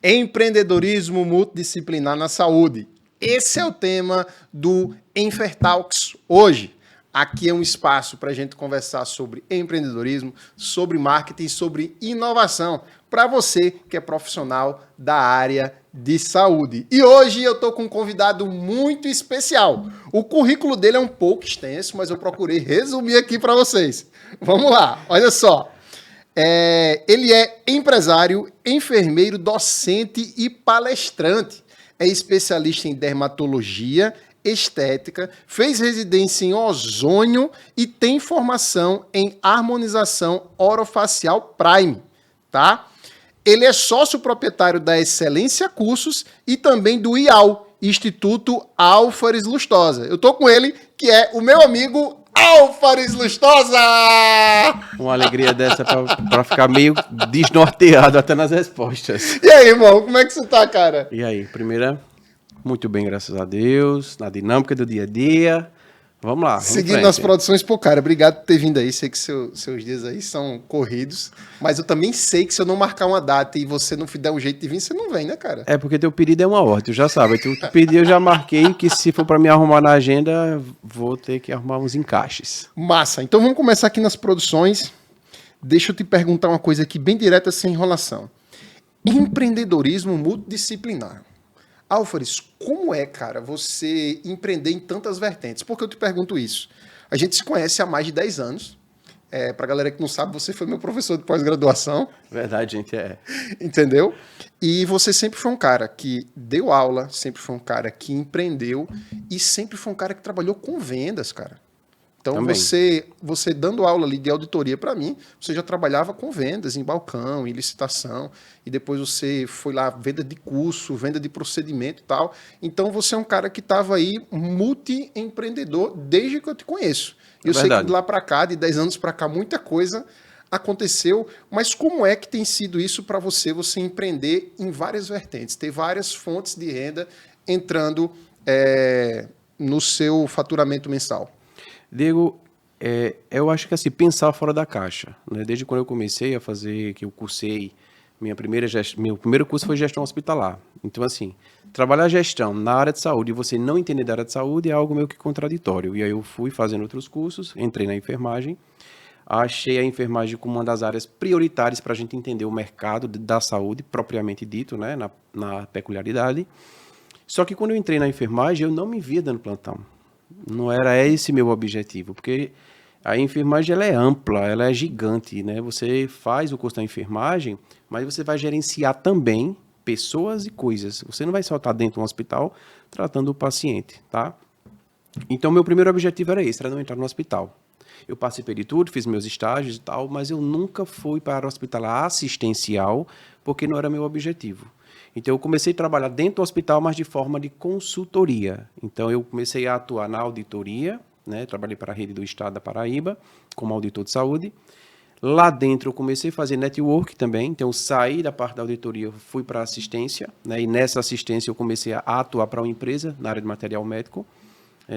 Empreendedorismo multidisciplinar na saúde. Esse é o tema do Enfertalks hoje. Aqui é um espaço para a gente conversar sobre empreendedorismo, sobre marketing, sobre inovação, para você que é profissional da área de saúde. E hoje eu estou com um convidado muito especial. O currículo dele é um pouco extenso, mas eu procurei resumir aqui para vocês. Vamos lá, olha só. Ele é empresário, enfermeiro, docente e palestrante. É especialista em dermatologia, estética, fez residência em ozônio e tem formação em harmonização orofacial Prime, tá? Ele é sócio proprietário da Excelência Cursos e também do IAL, Instituto Álvares Lustosa. Eu tô com ele, que é o meu amigo Álvares Lustosa! Uma alegria dessa para ficar meio desnorteado até nas respostas. E aí, irmão, como é que você tá, cara? E aí, primeira, muito bem, graças a Deus, na dinâmica do dia a dia. Vamos lá. Seguindo nas produções, pô, cara, obrigado por ter vindo aí. Sei que seus dias aí são corridos, mas eu também sei que se eu não marcar uma data e você não der um jeito de vir, você não vem, né, cara? É porque teu pedido é uma ordem, tu já sabe. Tu pediu, eu já marquei que se for para me arrumar na agenda, vou ter que arrumar uns encaixes. Massa. Então vamos começar aqui nas produções. Deixa eu te perguntar uma coisa aqui bem direta, sem enrolação. Empreendedorismo multidisciplinar. Álvares, como é, cara, você empreender em tantas vertentes? Por que eu te pergunto isso? A gente se conhece há mais de 10 anos. Pra galera que não sabe, você foi meu professor de pós-graduação. Verdade, gente, é. Entendeu? E você sempre foi um cara que deu aula, sempre foi um cara que empreendeu e sempre foi um cara que trabalhou com vendas, cara. Então, você dando aula ali de auditoria para mim, você já trabalhava com vendas em balcão, em licitação, e depois você foi lá, venda de curso, venda de procedimento e tal. Então, você é um cara que estava aí multi-empreendedor desde que eu te conheço. Eu sei que de lá para cá, de 10 anos para cá, muita coisa aconteceu, mas como é que tem sido isso para você empreender em várias vertentes, ter várias fontes de renda entrando no seu faturamento mensal? Diego, eu acho que assim, pensar fora da caixa, né? Desde quando eu comecei a fazer, que eu cursei, meu primeiro curso foi gestão hospitalar. Então, assim, trabalhar gestão na área de saúde e você não entender da área de saúde é algo meio que contraditório. E aí eu fui fazendo outros cursos, entrei na enfermagem, achei a enfermagem como uma das áreas prioritárias para a gente entender o mercado da saúde, propriamente dito, né? Na peculiaridade. Só que quando eu entrei na enfermagem, eu não me via dando plantão. Não era esse meu objetivo, porque a enfermagem ela é ampla, ela é gigante, né? Você faz o curso da enfermagem, mas você vai gerenciar também pessoas e coisas. Você não vai só estar dentro de um hospital tratando o paciente, tá? Então, meu primeiro objetivo era esse, era não entrar no hospital. Eu participei de tudo, fiz meus estágios e tal, mas eu nunca fui para o hospital assistencial, porque não era meu objetivo. Então, eu comecei a trabalhar dentro do hospital, mas de forma de consultoria. Então, eu comecei a atuar na auditoria, né? Trabalhei para a rede do Estado da Paraíba, como auditor de saúde. Lá dentro, eu comecei a fazer network também. Então, eu saí da parte da auditoria, fui para a assistência, né? E nessa assistência, eu comecei a atuar para uma empresa na área de material médico,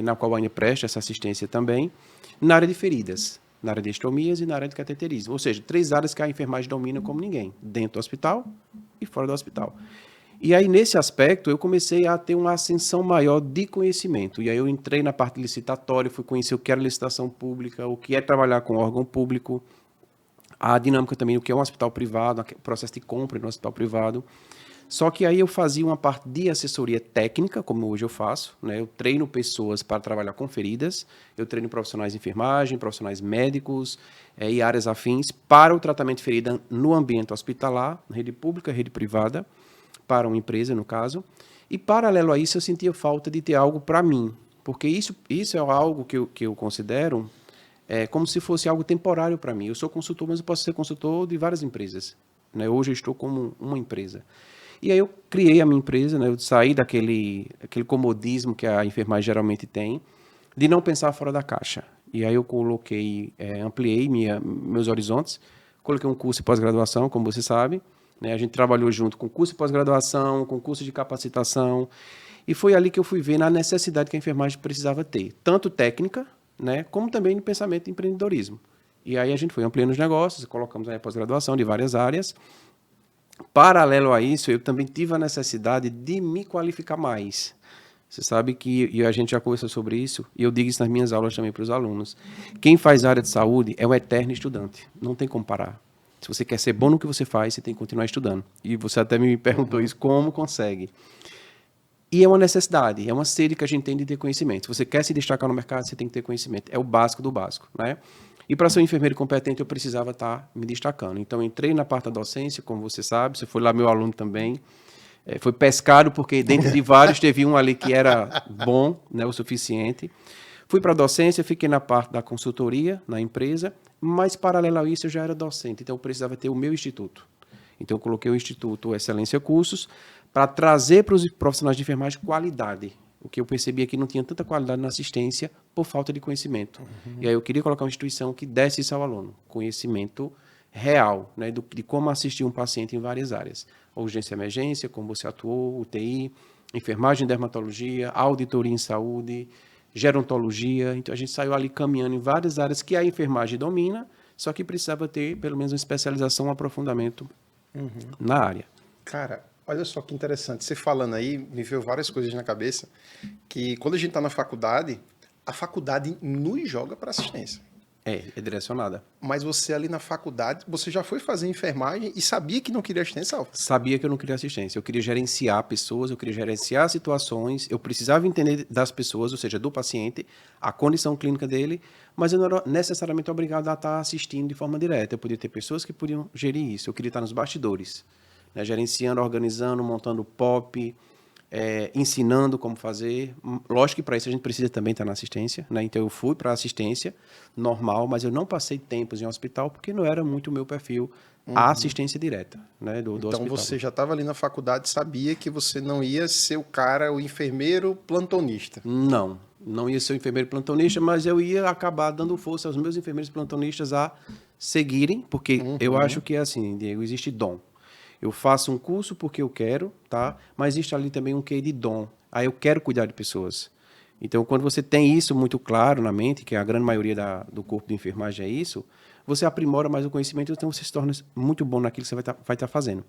na qual ainda presta essa assistência também, na área de feridas, na área de estomias e na área de cateterismo. Ou seja, 3 áreas que a enfermagem domina como ninguém, dentro do hospital e fora do hospital. E aí, nesse aspecto, eu comecei a ter uma ascensão maior de conhecimento. E aí eu entrei na parte licitatória, fui conhecer o que era licitação pública, o que é trabalhar com órgão público, a dinâmica também do que é um hospital privado, o processo de compra no hospital privado. Só que aí eu fazia uma parte de assessoria técnica, como hoje eu faço, né? Eu treino pessoas para trabalhar com feridas, eu treino profissionais de enfermagem, profissionais médicos e áreas afins para o tratamento de ferida no ambiente hospitalar, rede pública, rede privada, para uma empresa, no caso. E, paralelo a isso, eu sentia falta de ter algo para mim, porque isso é algo que eu considero como se fosse algo temporário para mim. Eu sou consultor, mas eu posso ser consultor de várias empresas, né? Hoje eu estou como uma empresa. E aí eu criei a minha empresa, né? Eu saí aquele comodismo que a enfermagem geralmente tem, de não pensar fora da caixa. E aí eu ampliei meus horizontes, coloquei um curso de pós-graduação, como você sabe, né? A gente trabalhou junto com curso de pós-graduação, com curso de capacitação, e foi ali que eu fui ver a necessidade que a enfermagem precisava ter, tanto técnica, né, como também no pensamento de empreendedorismo. E aí a gente foi ampliando os negócios, colocamos a pós-graduação de várias áreas, Paralelo a isso, eu também tive a necessidade de me qualificar mais. Você sabe que, e a gente já conversou sobre isso, e eu digo isso nas minhas aulas também para os alunos. Quem faz área de saúde é um eterno estudante, não tem como parar. Se você quer ser bom no que você faz, você tem que continuar estudando. E você até me perguntou isso, como consegue? E é uma necessidade, é uma sede que a gente tem de ter conhecimento. Se você quer se destacar no mercado, você tem que ter conhecimento. É o básico do básico, né? E para ser um enfermeiro competente, eu precisava estar me destacando. Então, entrei na parte da docência, como você sabe, você foi lá meu aluno também. Foi pescado, porque dentro de vários teve um ali que era bom, né, o suficiente. Fui para a docência, fiquei na parte da consultoria, na empresa, mas paralelo a isso eu já era docente, então eu precisava ter o meu instituto. Então eu coloquei o Instituto Excelência Cursos para trazer para os profissionais de enfermagem qualidade. O que eu percebia que não tinha tanta qualidade na assistência por falta de conhecimento. E aí eu queria colocar uma instituição que desse isso ao aluno, conhecimento real, né, de como assistir um paciente em várias áreas. Urgência e emergência, como você atuou, UTI, enfermagem e dermatologia, auditoria em saúde, gerontologia. Então a gente saiu ali caminhando em várias áreas que a enfermagem domina, só que precisava ter pelo menos uma especialização, um aprofundamento na área. Cara, olha só que interessante. Você falando aí, me veio várias coisas na cabeça, que quando a gente está na faculdade, a faculdade nos joga para assistência. É direcionada. Mas você ali na faculdade, você já foi fazer enfermagem e sabia que não queria assistência, Alfa? Sabia que eu não queria assistência, eu queria gerenciar pessoas, eu queria gerenciar situações, eu precisava entender das pessoas, ou seja, do paciente, a condição clínica dele, mas eu não era necessariamente obrigado a estar assistindo de forma direta. Eu podia ter pessoas que podiam gerir isso, eu queria estar nos bastidores, né, gerenciando, organizando, montando POP, ensinando como fazer. Lógico que para isso a gente precisa também estar na assistência, né? Então eu fui para a assistência normal, mas eu não passei tempos em hospital porque não era muito o meu perfil a assistência direta, né, do Então hospital. você já estava ali na faculdade, sabia que você não ia ser o cara, o enfermeiro plantonista. Não ia ser o enfermeiro plantonista, mas eu ia acabar dando força aos meus enfermeiros plantonistas a seguirem, porque eu acho que é assim, Diego, existe dom. Eu faço um curso porque eu quero, tá? Mas existe ali também um quê de dom. Aí eu quero cuidar de pessoas. Então, quando você tem isso muito claro na mente, que a grande maioria do corpo de enfermagem é isso, você aprimora mais o conhecimento, então você se torna muito bom naquilo que você vai estar fazendo.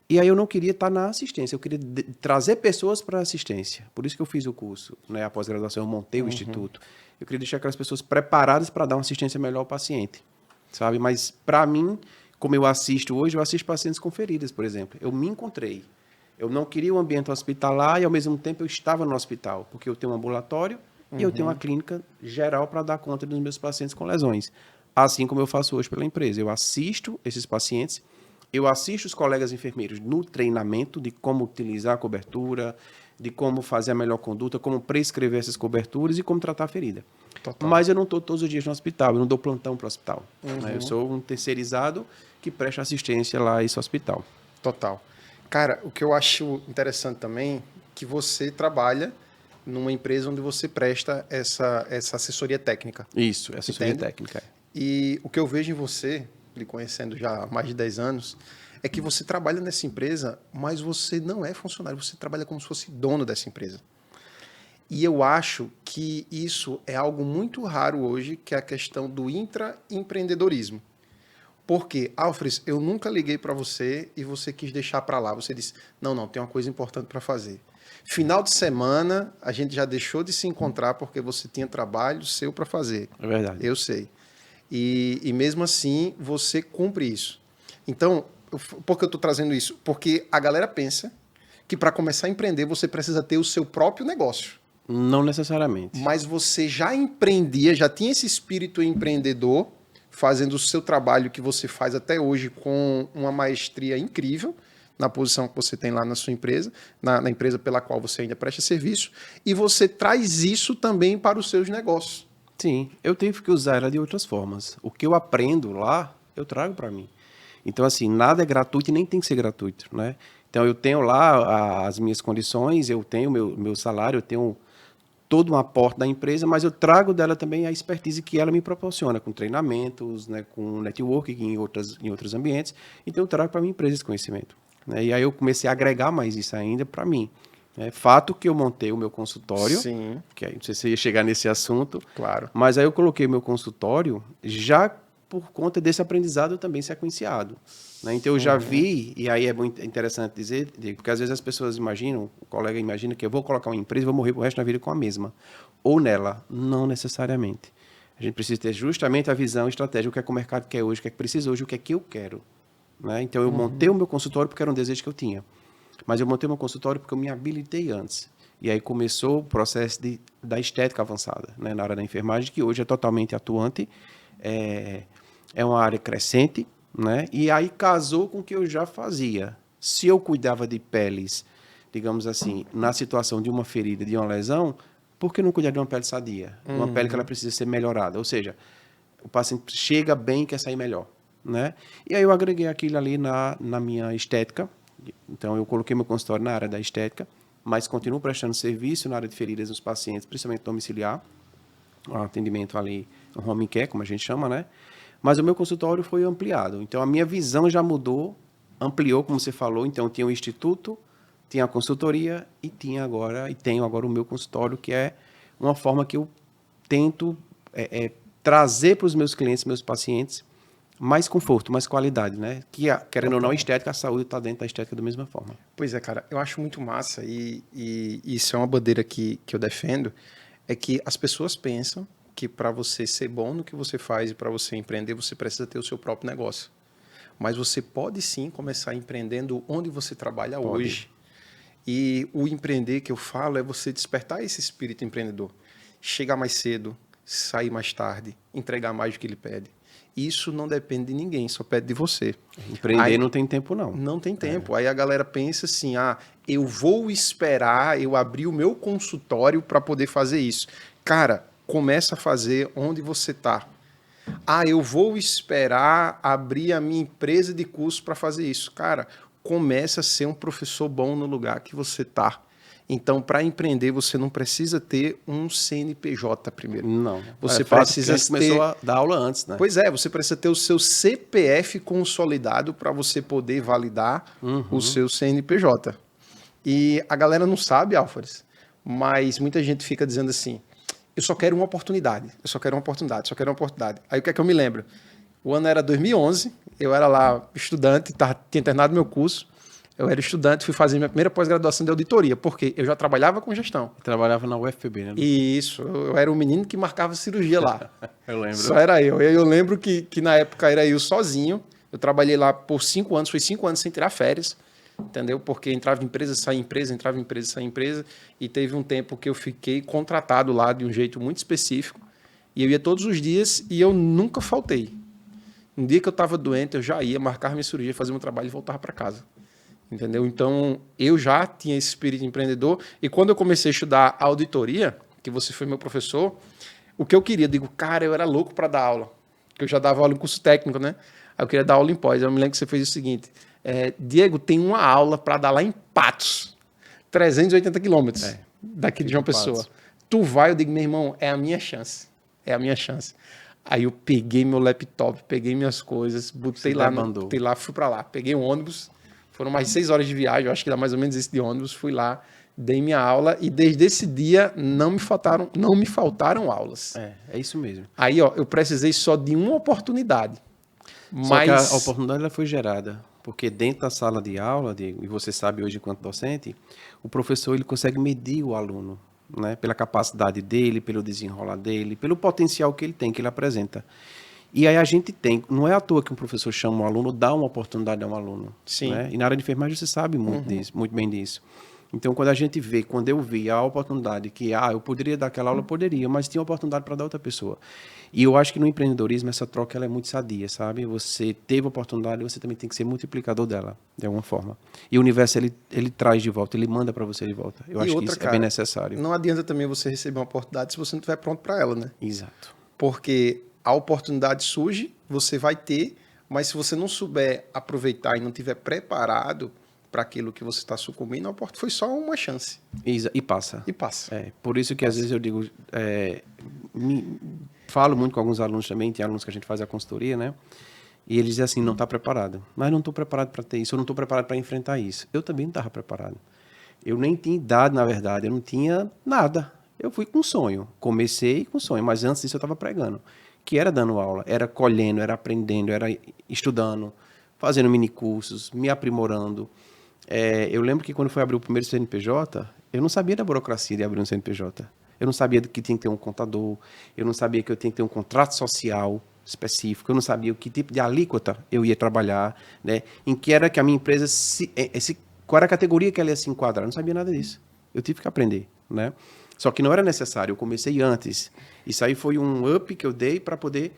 E aí eu não queria estar na assistência, eu queria trazer pessoas para a assistência. Por isso que eu fiz o curso, né? A pós-graduação, eu montei o instituto. Eu queria deixar aquelas pessoas preparadas para dar uma assistência melhor ao paciente, sabe? Mas, para mim, como eu assisto hoje, eu assisto pacientes com feridas, por exemplo. Eu me encontrei. Eu não queria um ambiente hospitalar e, ao mesmo tempo, eu estava no hospital, porque eu tenho um ambulatório e eu tenho uma clínica geral para dar conta dos meus pacientes com lesões. Assim como eu faço hoje pela empresa. Eu assisto esses pacientes, eu assisto os colegas enfermeiros no treinamento de como utilizar a cobertura, de como fazer a melhor conduta, como prescrever essas coberturas e como tratar a ferida. Total. Mas eu não estou todos os dias no hospital, eu não dou plantão para o hospital. Né? Eu sou um terceirizado que presta assistência lá a esse hospital. Total. Cara, o que eu acho interessante também, que você trabalha numa empresa onde você presta essa assessoria técnica. Isso, assessoria técnica. E o que eu vejo em você, lhe conhecendo já há mais de 10 anos, é que você trabalha nessa empresa, mas você não é funcionário, você trabalha como se fosse dono dessa empresa. E eu acho que isso é algo muito raro hoje, que é a questão do intraempreendedorismo. Porque, Alfred, eu nunca liguei para você e você quis deixar para lá. Você disse, não, tem uma coisa importante para fazer. Final de semana, a gente já deixou de se encontrar porque você tinha trabalho seu para fazer. É verdade. Eu sei. E mesmo assim, você cumpre isso. Então, por que eu estou trazendo isso? Porque a galera pensa que para começar a empreender, você precisa ter o seu próprio negócio. Não necessariamente. Mas você já empreendia, já tinha esse espírito empreendedor, fazendo o seu trabalho que você faz até hoje com uma maestria incrível, na posição que você tem lá na sua empresa, na empresa pela qual você ainda presta serviço, e você traz isso também para os seus negócios. Sim, eu tenho que usar ela de outras formas. O que eu aprendo lá, eu trago para mim. Então, assim, nada é gratuito e nem tem que ser gratuito, né? Então, eu tenho lá as minhas condições, eu tenho meu salário, eu tenho todo um aporte da empresa, mas eu trago dela também a expertise que ela me proporciona, com treinamentos, né, com networking em outros ambientes. Então, eu trago para a minha empresa esse conhecimento. Né? E aí eu comecei a agregar mais isso ainda para mim. Fato que eu montei o meu consultório, Sim. Que aí não sei se você ia chegar nesse assunto, Claro. mas aí eu coloquei meu consultório já por conta desse aprendizado também sequenciado. Né? Então, eu já vi, e aí é muito interessante dizer, porque às vezes as pessoas imaginam, o colega imagina que eu vou colocar uma empresa e vou morrer pro resto da vida com a mesma. Ou nela. Não necessariamente. A gente precisa ter justamente a visão estratégica, o que é que o mercado quer hoje, o que é que precisa hoje, o que é que eu quero. Né? Então, eu montei o meu consultório porque era um desejo que eu tinha. Mas eu montei o meu consultório porque eu me habilitei antes. E aí começou o processo da estética avançada, né? Na área da enfermagem, que hoje é totalmente atuante. É uma área crescente, né? E aí casou com o que eu já fazia. Se eu cuidava de peles, digamos assim, na situação de uma ferida, de uma lesão, por que não cuidar de uma pele sadia? Uma pele que ela precisa ser melhorada. Ou seja, o paciente chega bem e quer sair melhor, né? E aí eu agreguei aquilo ali na minha estética. Então, eu coloquei meu consultório na área da estética, mas continuo prestando serviço na área de feridas dos pacientes, principalmente domiciliar, um atendimento ali, um home care, como a gente chama, né? Mas o meu consultório foi ampliado. Então, a minha visão já mudou, ampliou, como você falou. Então, tinha o instituto, tinha a consultoria e tenho agora o meu consultório, que é uma forma que eu tento trazer para os meus clientes, meus pacientes, mais conforto, mais qualidade, né? Que, querendo ou não, a estética, a saúde está dentro da estética da mesma forma. Pois é, cara, eu acho muito massa e isso é uma bandeira que eu defendo, é que as pessoas pensam que para você ser bom no que você faz e para você empreender, você precisa ter o seu próprio negócio. Mas você pode sim começar empreendendo onde você trabalha hoje. E o empreender que eu falo é você despertar esse espírito empreendedor. Chegar mais cedo, sair mais tarde, entregar mais do que ele pede. Isso não depende de ninguém, só pede de você. Empreender aí, não tem tempo, não. Não tem tempo. Aí a galera pensa assim, eu vou esperar eu abrir o meu consultório para poder fazer isso. Cara, começa a fazer onde você está. Eu vou esperar abrir a minha empresa de curso para fazer isso. Cara, começa a ser um professor bom no lugar que você está. Então, para empreender, você não precisa ter um CNPJ primeiro. Não. Você precisa ter... começou a dar aula antes, né? Pois é, você precisa ter o seu CPF consolidado para você poder validar o seu CNPJ. E a galera não sabe, Álvares, mas muita gente fica dizendo assim, eu só quero uma oportunidade, eu só quero uma oportunidade, só quero uma oportunidade. Aí o que é que eu me lembro? O ano era 2011, eu era lá estudante, tinha terminado meu curso, eu era estudante, fui fazer minha primeira pós-graduação de auditoria, porque eu já trabalhava com gestão. Trabalhava na UFPB, né? Isso, eu era o menino que marcava cirurgia lá. Eu lembro. Só era eu. Eu lembro que na época era eu sozinho, eu trabalhei lá por 5 anos, foi 5 anos sem tirar férias, entendeu? Porque entrava em empresa, saía em empresa, entrava em empresa, saía em empresa, e teve um tempo que eu fiquei contratado lá de um jeito muito específico, e eu ia todos os dias e eu nunca faltei. Um dia que eu estava doente, eu já ia marcar minha cirurgia, fazer meu trabalho e voltava para casa. Entendeu? Então, eu já tinha esse espírito empreendedor, e quando eu comecei a estudar auditoria, que você foi meu professor, o que eu queria, eu digo, cara, eu era louco para dar aula, porque eu já dava aula em curso técnico, né? Aí eu queria dar aula em pós. Eu me lembro que você fez o seguinte, Diego, tem uma aula para dar lá em Patos, 380 quilômetros daqui de João Pessoa. Tu vai, eu digo, meu irmão, é a minha chance, é a minha chance. Aí eu peguei meu laptop, peguei minhas coisas, botei lá, fui para lá, peguei um ônibus, foram mais 6 horas de viagem, eu acho que dá mais ou menos isso de ônibus, fui lá, dei minha aula e desde esse dia não me faltaram aulas. É isso mesmo. Aí, eu precisei só de uma oportunidade. Só que a oportunidade ela foi gerada, porque dentro da sala de aula, Diego, e você sabe hoje quanto docente, o professor ele consegue medir o aluno, né, pela capacidade dele, pelo desenrolar dele, pelo potencial que ele tem, que ele apresenta. E aí a gente tem, não é à toa que um professor chama um aluno, dá uma oportunidade a um aluno. Sim. Né? E na área de enfermagem você sabe muito disso, muito bem disso. Então, quando eu vi a oportunidade que, eu poderia dar aquela aula, eu poderia, mas tinha oportunidade para dar outra pessoa. E eu acho que no empreendedorismo essa troca ela é muito sadia, sabe? Você teve a oportunidade, você também tem que ser multiplicador dela, de alguma forma. E o universo, ele traz de volta, ele manda para você de volta. Eu acho que isso é bem necessário. Não adianta também você receber uma oportunidade se você não estiver pronto para ela, né? Exato. Porque a oportunidade surge, você vai ter, mas se você não souber aproveitar e não estiver preparado para aquilo que você está sucumbindo, a oportunidade foi só uma chance. E passa. E passa. Por isso que às vezes eu digo, falo muito com alguns alunos também, tem alunos que a gente faz a consultoria, né? E eles dizem assim, não está preparado. Mas não estou preparado para ter isso, eu não estou preparado para enfrentar isso. Eu também não estava preparado. Eu nem tinha idade, na verdade, eu não tinha nada. Eu fui com sonho, comecei com sonho, mas antes disso eu estava pregando. que era dando aula, era colhendo, era aprendendo, era estudando, fazendo minicursos, me aprimorando. Eu lembro que quando foi abrir o primeiro CNPJ, eu não sabia da burocracia de abrir um CNPJ. Eu não sabia que tinha que ter um contador, eu não sabia que eu tinha que ter um contrato social específico, eu não sabia o que tipo de alíquota eu ia trabalhar, né? Em que era que a minha empresa, qual era a categoria que ela ia se enquadrar, eu não sabia nada disso. Eu tive que aprender, né? Só que não era necessário, eu comecei antes. Isso aí foi um up que eu dei para poder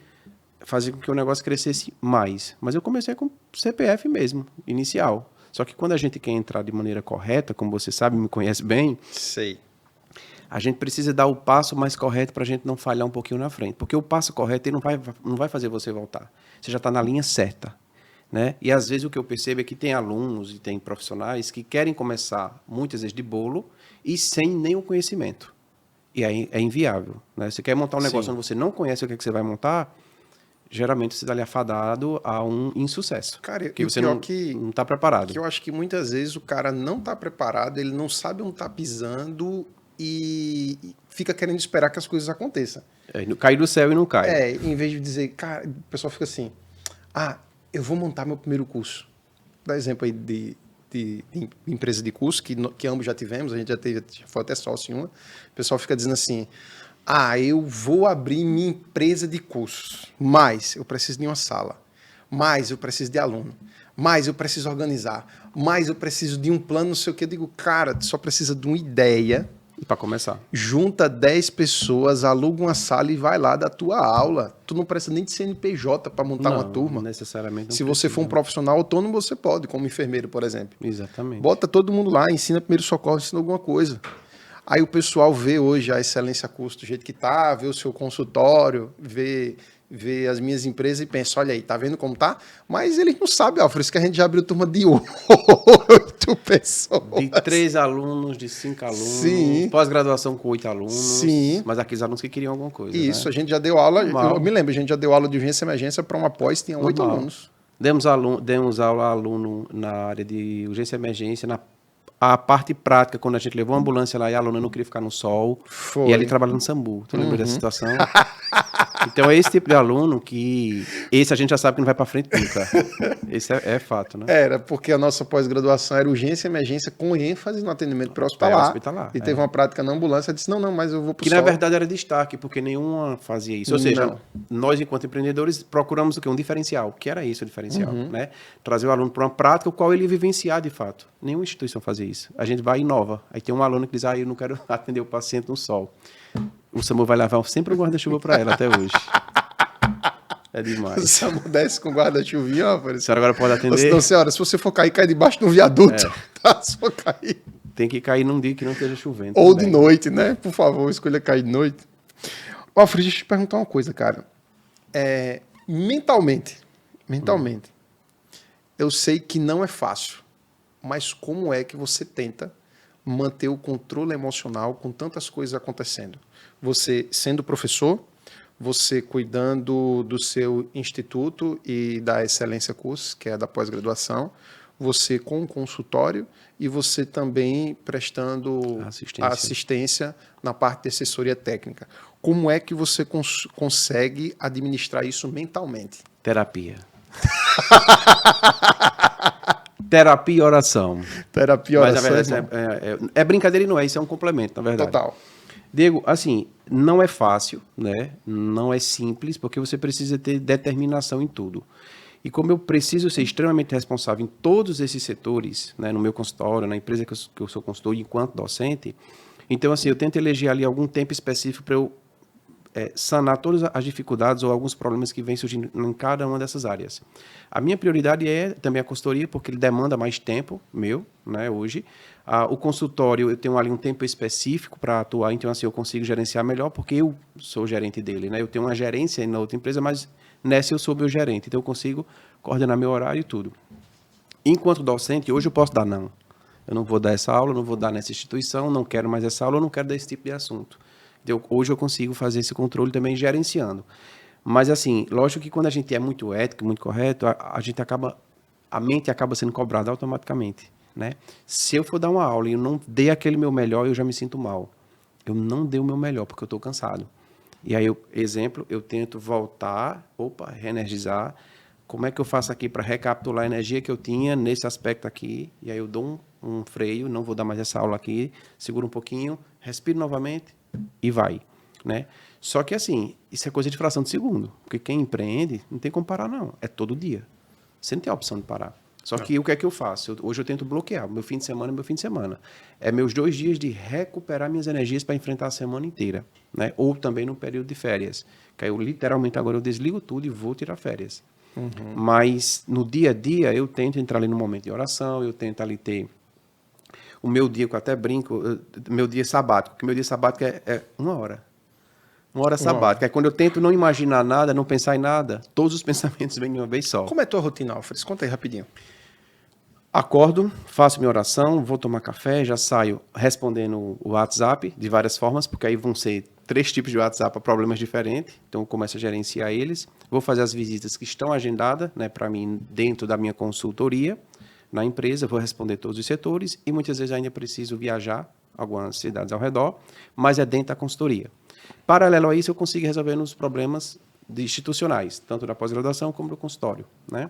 fazer com que o negócio crescesse mais. Mas eu comecei com CPF mesmo, inicial. Só que quando a gente quer entrar de maneira correta, como você sabe, me conhece bem, Sei. a gente precisa dar o passo mais correto para a gente não falhar um pouquinho na frente. Porque o passo correto ele não vai fazer você voltar. Você já está na linha certa. Né? E às vezes o que eu percebo é que tem alunos e tem profissionais que querem começar muitas vezes de bolo e sem nenhum conhecimento. E aí é inviável. Né? Você quer montar um negócio onde você não conhece o que você vai montar, geralmente você está ali afadado a um insucesso. Cara, porque você não está preparado. Que eu acho que muitas vezes o cara não está preparado, ele não sabe onde está pisando e fica querendo esperar que as coisas aconteçam. Cai do céu e não cai. Em vez de dizer, cara, o pessoal fica assim, eu vou montar meu primeiro curso. Dá exemplo aí de empresa de curso, que ambos já tivemos, a gente já foi até sócio em uma. O pessoal fica dizendo assim, eu vou abrir minha empresa de cursos, mas eu preciso de uma sala, mas eu preciso de aluno, mas eu preciso organizar, mas eu preciso de um plano, não sei o que. Eu digo, cara, tu só precisa de uma ideia. Para começar. Junta 10 pessoas, aluga uma sala e vai lá dar tua aula. Tu não precisa nem de CNPJ para montar uma turma. Não necessariamente. Se você for um profissional autônomo, você pode, como enfermeiro, por exemplo. Exatamente. Bota todo mundo lá, ensina primeiro socorro, ensina alguma coisa. Aí o pessoal vê hoje a Excelência Curso do jeito que tá, vê o seu consultório, vê as minhas empresas e pensa, olha aí, tá vendo como tá? Mas eles não sabem, por isso que a gente já abriu turma de 8 pessoas. De 3 alunos, de 5 alunos. Sim. Pós-graduação com 8 alunos. Sim. Mas aqueles alunos que queriam alguma coisa. Isso, né? A gente já deu aula, Normal. eu me lembro, a gente já deu aula de urgência e emergência para uma pós, tinha 8 alunos. Demos aula a aluno na área de urgência e emergência, a parte prática, quando a gente levou a ambulância lá e a aluna não queria ficar no sol. Foi. E ali trabalhando no SAMU. Tu lembra dessa situação? Então é esse tipo de aluno que... Esse a gente já sabe que não vai para frente nunca. Esse é fato, né? Era, porque a nossa pós-graduação era urgência e emergência com ênfase no atendimento pré-hospitalar. E teve uma prática na ambulância, eu disse, não, mas eu vou pro Que sol. na verdade era destaque, porque nenhuma fazia isso. Ou seja, nós enquanto empreendedores procuramos o quê? Um diferencial. Que era isso o diferencial, né? Trazer o aluno para uma prática, o qual ele ia vivenciar de fato. Nenhuma instituição fazia isso. A gente vai e inova. Aí tem um aluno que diz, eu não quero atender o paciente no sol. O SAMU vai levar sempre um guarda-chuva para ela até hoje. É demais. O SAMU desce com guarda-chuvinha, ó. A senhora agora pode atender? Não, senhora, se você for cair, cai debaixo de um viaduto. Tá? Se for cair. Tem que cair num dia que não esteja chovendo. Ou também. De noite, né? Por favor, escolha cair de noite. Alfredo, deixa eu te perguntar uma coisa, cara. Mentalmente, eu sei que não é fácil, mas como é que você tenta manter o controle emocional com tantas coisas acontecendo? Você sendo professor, você cuidando do seu instituto e da Excelência Cursos, que é da pós-graduação, você com o consultório e você também prestando assistência na parte de assessoria técnica. Como é que você consegue administrar isso mentalmente? Terapia. Terapia e oração. Terapia e oração. Mas, na verdade, é brincadeira e não é, isso é um complemento, na verdade. Total. Diego, assim, não é fácil, né? Não é simples, porque você precisa ter determinação em tudo. E como eu preciso ser extremamente responsável em todos esses setores, né, no meu consultório, na empresa que eu sou consultor enquanto docente, então, assim, eu tento eleger ali algum tempo específico para eu sanar todas as dificuldades ou alguns problemas que vêm surgindo em cada uma dessas áreas. A minha prioridade é também a consultoria, porque ele demanda mais tempo meu, né, hoje. O consultório, eu tenho ali um tempo específico para atuar, então assim, eu consigo gerenciar melhor, porque eu sou gerente dele, né? Eu tenho uma gerência na outra empresa, mas nessa eu sou meu gerente, então eu consigo coordenar meu horário e tudo. Enquanto docente, hoje eu posso dar não. Eu não vou dar essa aula, não vou dar nessa instituição, não quero mais essa aula, eu não quero dar esse tipo de assunto. Então, hoje eu consigo fazer esse controle também gerenciando. Mas, assim, lógico que quando a gente é muito ético, muito correto, a mente acaba sendo cobrada automaticamente, né? Se eu for dar uma aula e eu não dei aquele meu melhor, eu já me sinto mal. Eu não dei o meu melhor porque eu estou cansado. E aí, exemplo, eu tento voltar, reenergizar. Como é que eu faço aqui para recapitular a energia que eu tinha nesse aspecto aqui? E aí eu dou um freio, não vou dar mais essa aula aqui, seguro um pouquinho, respiro novamente e vai, né? Só que assim, isso é coisa de fração de segundo, porque quem empreende não tem como parar não, é todo dia. Você não tem a opção de parar. Só que o que é que eu faço? Hoje eu tento bloquear meu fim de semana. É meus 2 dias de recuperar minhas energias para enfrentar a semana inteira, né? Ou também no período de férias, que aí eu literalmente agora eu desligo tudo e vou tirar férias. Mas no dia a dia eu tento entrar ali no momento de oração, eu tento ali ter o meu dia, que eu até brinco, meu dia sabático, que meu dia sabático é 1 hora. 1 hora sabática. É quando eu tento não imaginar nada, não pensar em nada, todos os pensamentos vêm de uma vez só. Como é a tua rotina, Alfredo? Conta aí rapidinho. Acordo, faço minha oração, vou tomar café, já saio respondendo o WhatsApp de várias formas, porque aí vão ser 3 tipos de WhatsApp para problemas diferentes, então eu começo a gerenciar eles. Vou fazer as visitas que estão agendadas, né, para mim, dentro da minha consultoria na empresa, vou responder todos os setores e muitas vezes ainda preciso viajar algumas cidades ao redor, mas é dentro da consultoria. Paralelo a isso, eu consigo resolver os problemas institucionais, tanto da pós-graduação como do consultório, né?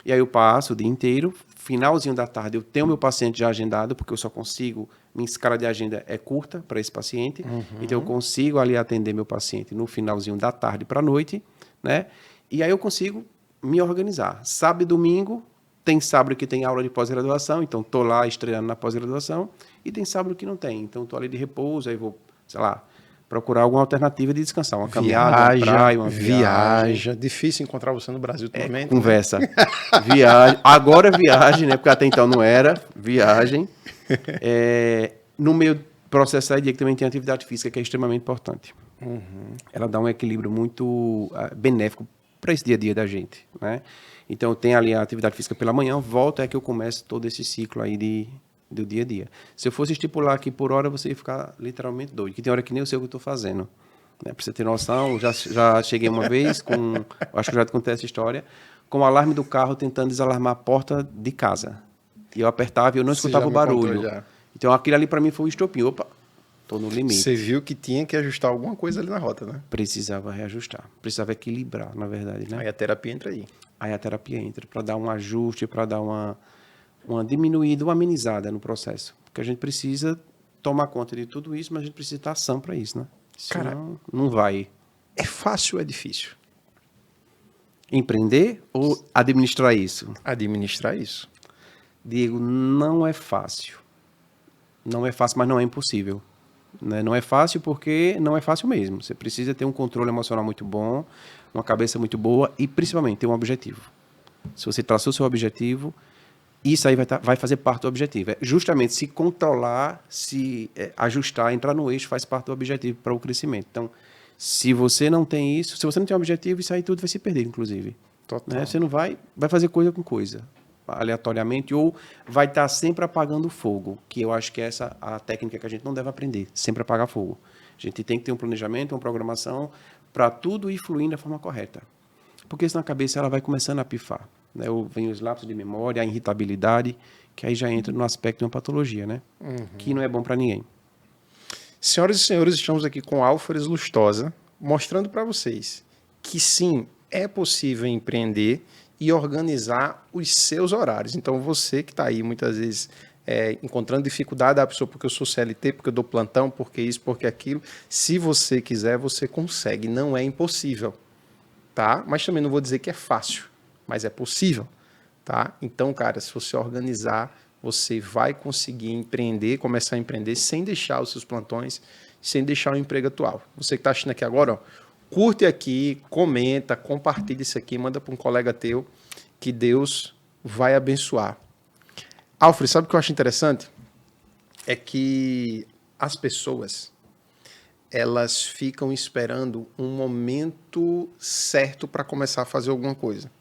E aí eu passo o dia inteiro, finalzinho da tarde eu tenho meu paciente já agendado, porque eu só consigo, minha escala de agenda é curta para esse paciente, então eu consigo ali atender meu paciente no finalzinho da tarde para a noite, né? E aí eu consigo me organizar. Sábado e domingo, tem sábado que tem aula de pós-graduação, então estou lá estreando na pós-graduação, e tem sábado que não tem, então estou ali de repouso, aí vou, sei lá, procurar alguma alternativa de descansar, uma caminhada, uma praia, uma viagem. Difícil encontrar você no Brasil também. Conversa. Né? Viagem. Agora viagem, né? Porque até então não era. Viagem. No meio do processo aí, que também tem atividade física, que é extremamente importante. Ela dá um equilíbrio muito benéfico para esse dia a dia da gente, né? Então, tem ali a atividade física pela manhã, volta é que eu começo todo esse ciclo aí do dia a dia. Se eu fosse estipular aqui por hora, você ia ficar literalmente doido, que tem hora que nem eu sei o que eu estou fazendo. Né? Para você ter noção, já cheguei uma vez, acho que eu já te contei essa história, com o alarme do carro tentando desalarmar a porta de casa. E eu apertava e eu não escutava o barulho. Então aquilo ali para mim foi o estopim. Opa, estou no limite. Você viu que tinha que ajustar alguma coisa ali na rota, né? Precisava reajustar, precisava equilibrar, na verdade. Né? Aí a terapia entra aí. Aí a terapia entra para dar um ajuste, para dar uma diminuída, uma amenizada no processo. Porque a gente precisa tomar conta de tudo isso, mas a gente precisa estar ação para isso, né? Senão, cara, não vai. É fácil ou é difícil? Empreender ou administrar isso? Administrar isso. Diego, não é fácil. Não é fácil, mas não é impossível. Né? Não é fácil porque não é fácil mesmo. Você precisa ter um controle emocional muito bom, uma cabeça muito boa e, principalmente, ter um objetivo. Se você traçou o seu objetivo, isso aí vai fazer parte do objetivo. É justamente se controlar, se ajustar, entrar no eixo, faz parte do objetivo para o crescimento. Então, se você não tem isso, se você não tem um objetivo, isso aí tudo vai se perder, inclusive. Total. Né? Você não vai fazer coisa com coisa, aleatoriamente, ou vai estar sempre apagando fogo, que eu acho que é essa a técnica que a gente não deve aprender, sempre apagar fogo. A gente tem que ter um planejamento, uma programação, para tudo ir fluindo da forma correta. Porque senão a cabeça ela vai começando a pifar. Né? Vem os lapsos de memória, a irritabilidade, que aí já entra no aspecto de uma patologia, né? Que não é bom para ninguém. Senhoras e senhores, estamos aqui com Alferes Lustosa, mostrando para vocês que sim, é possível empreender e organizar os seus horários. Então, você que está aí muitas vezes encontrando dificuldade, a pessoa, porque eu sou CLT, porque eu dou plantão, porque isso, porque aquilo, se você quiser, você consegue, não é impossível, tá? Mas também não vou dizer que é fácil, mas é possível, tá? Então, cara, se você organizar, você vai conseguir empreender, começar a empreender sem deixar os seus plantões, sem deixar o emprego atual. Você que está assistindo aqui agora, ó, curte aqui, comenta, compartilha isso aqui, manda para um colega teu, que Deus vai abençoar. Alfredo, sabe o que eu acho interessante? É que as pessoas, elas ficam esperando um momento certo para começar a fazer alguma coisa.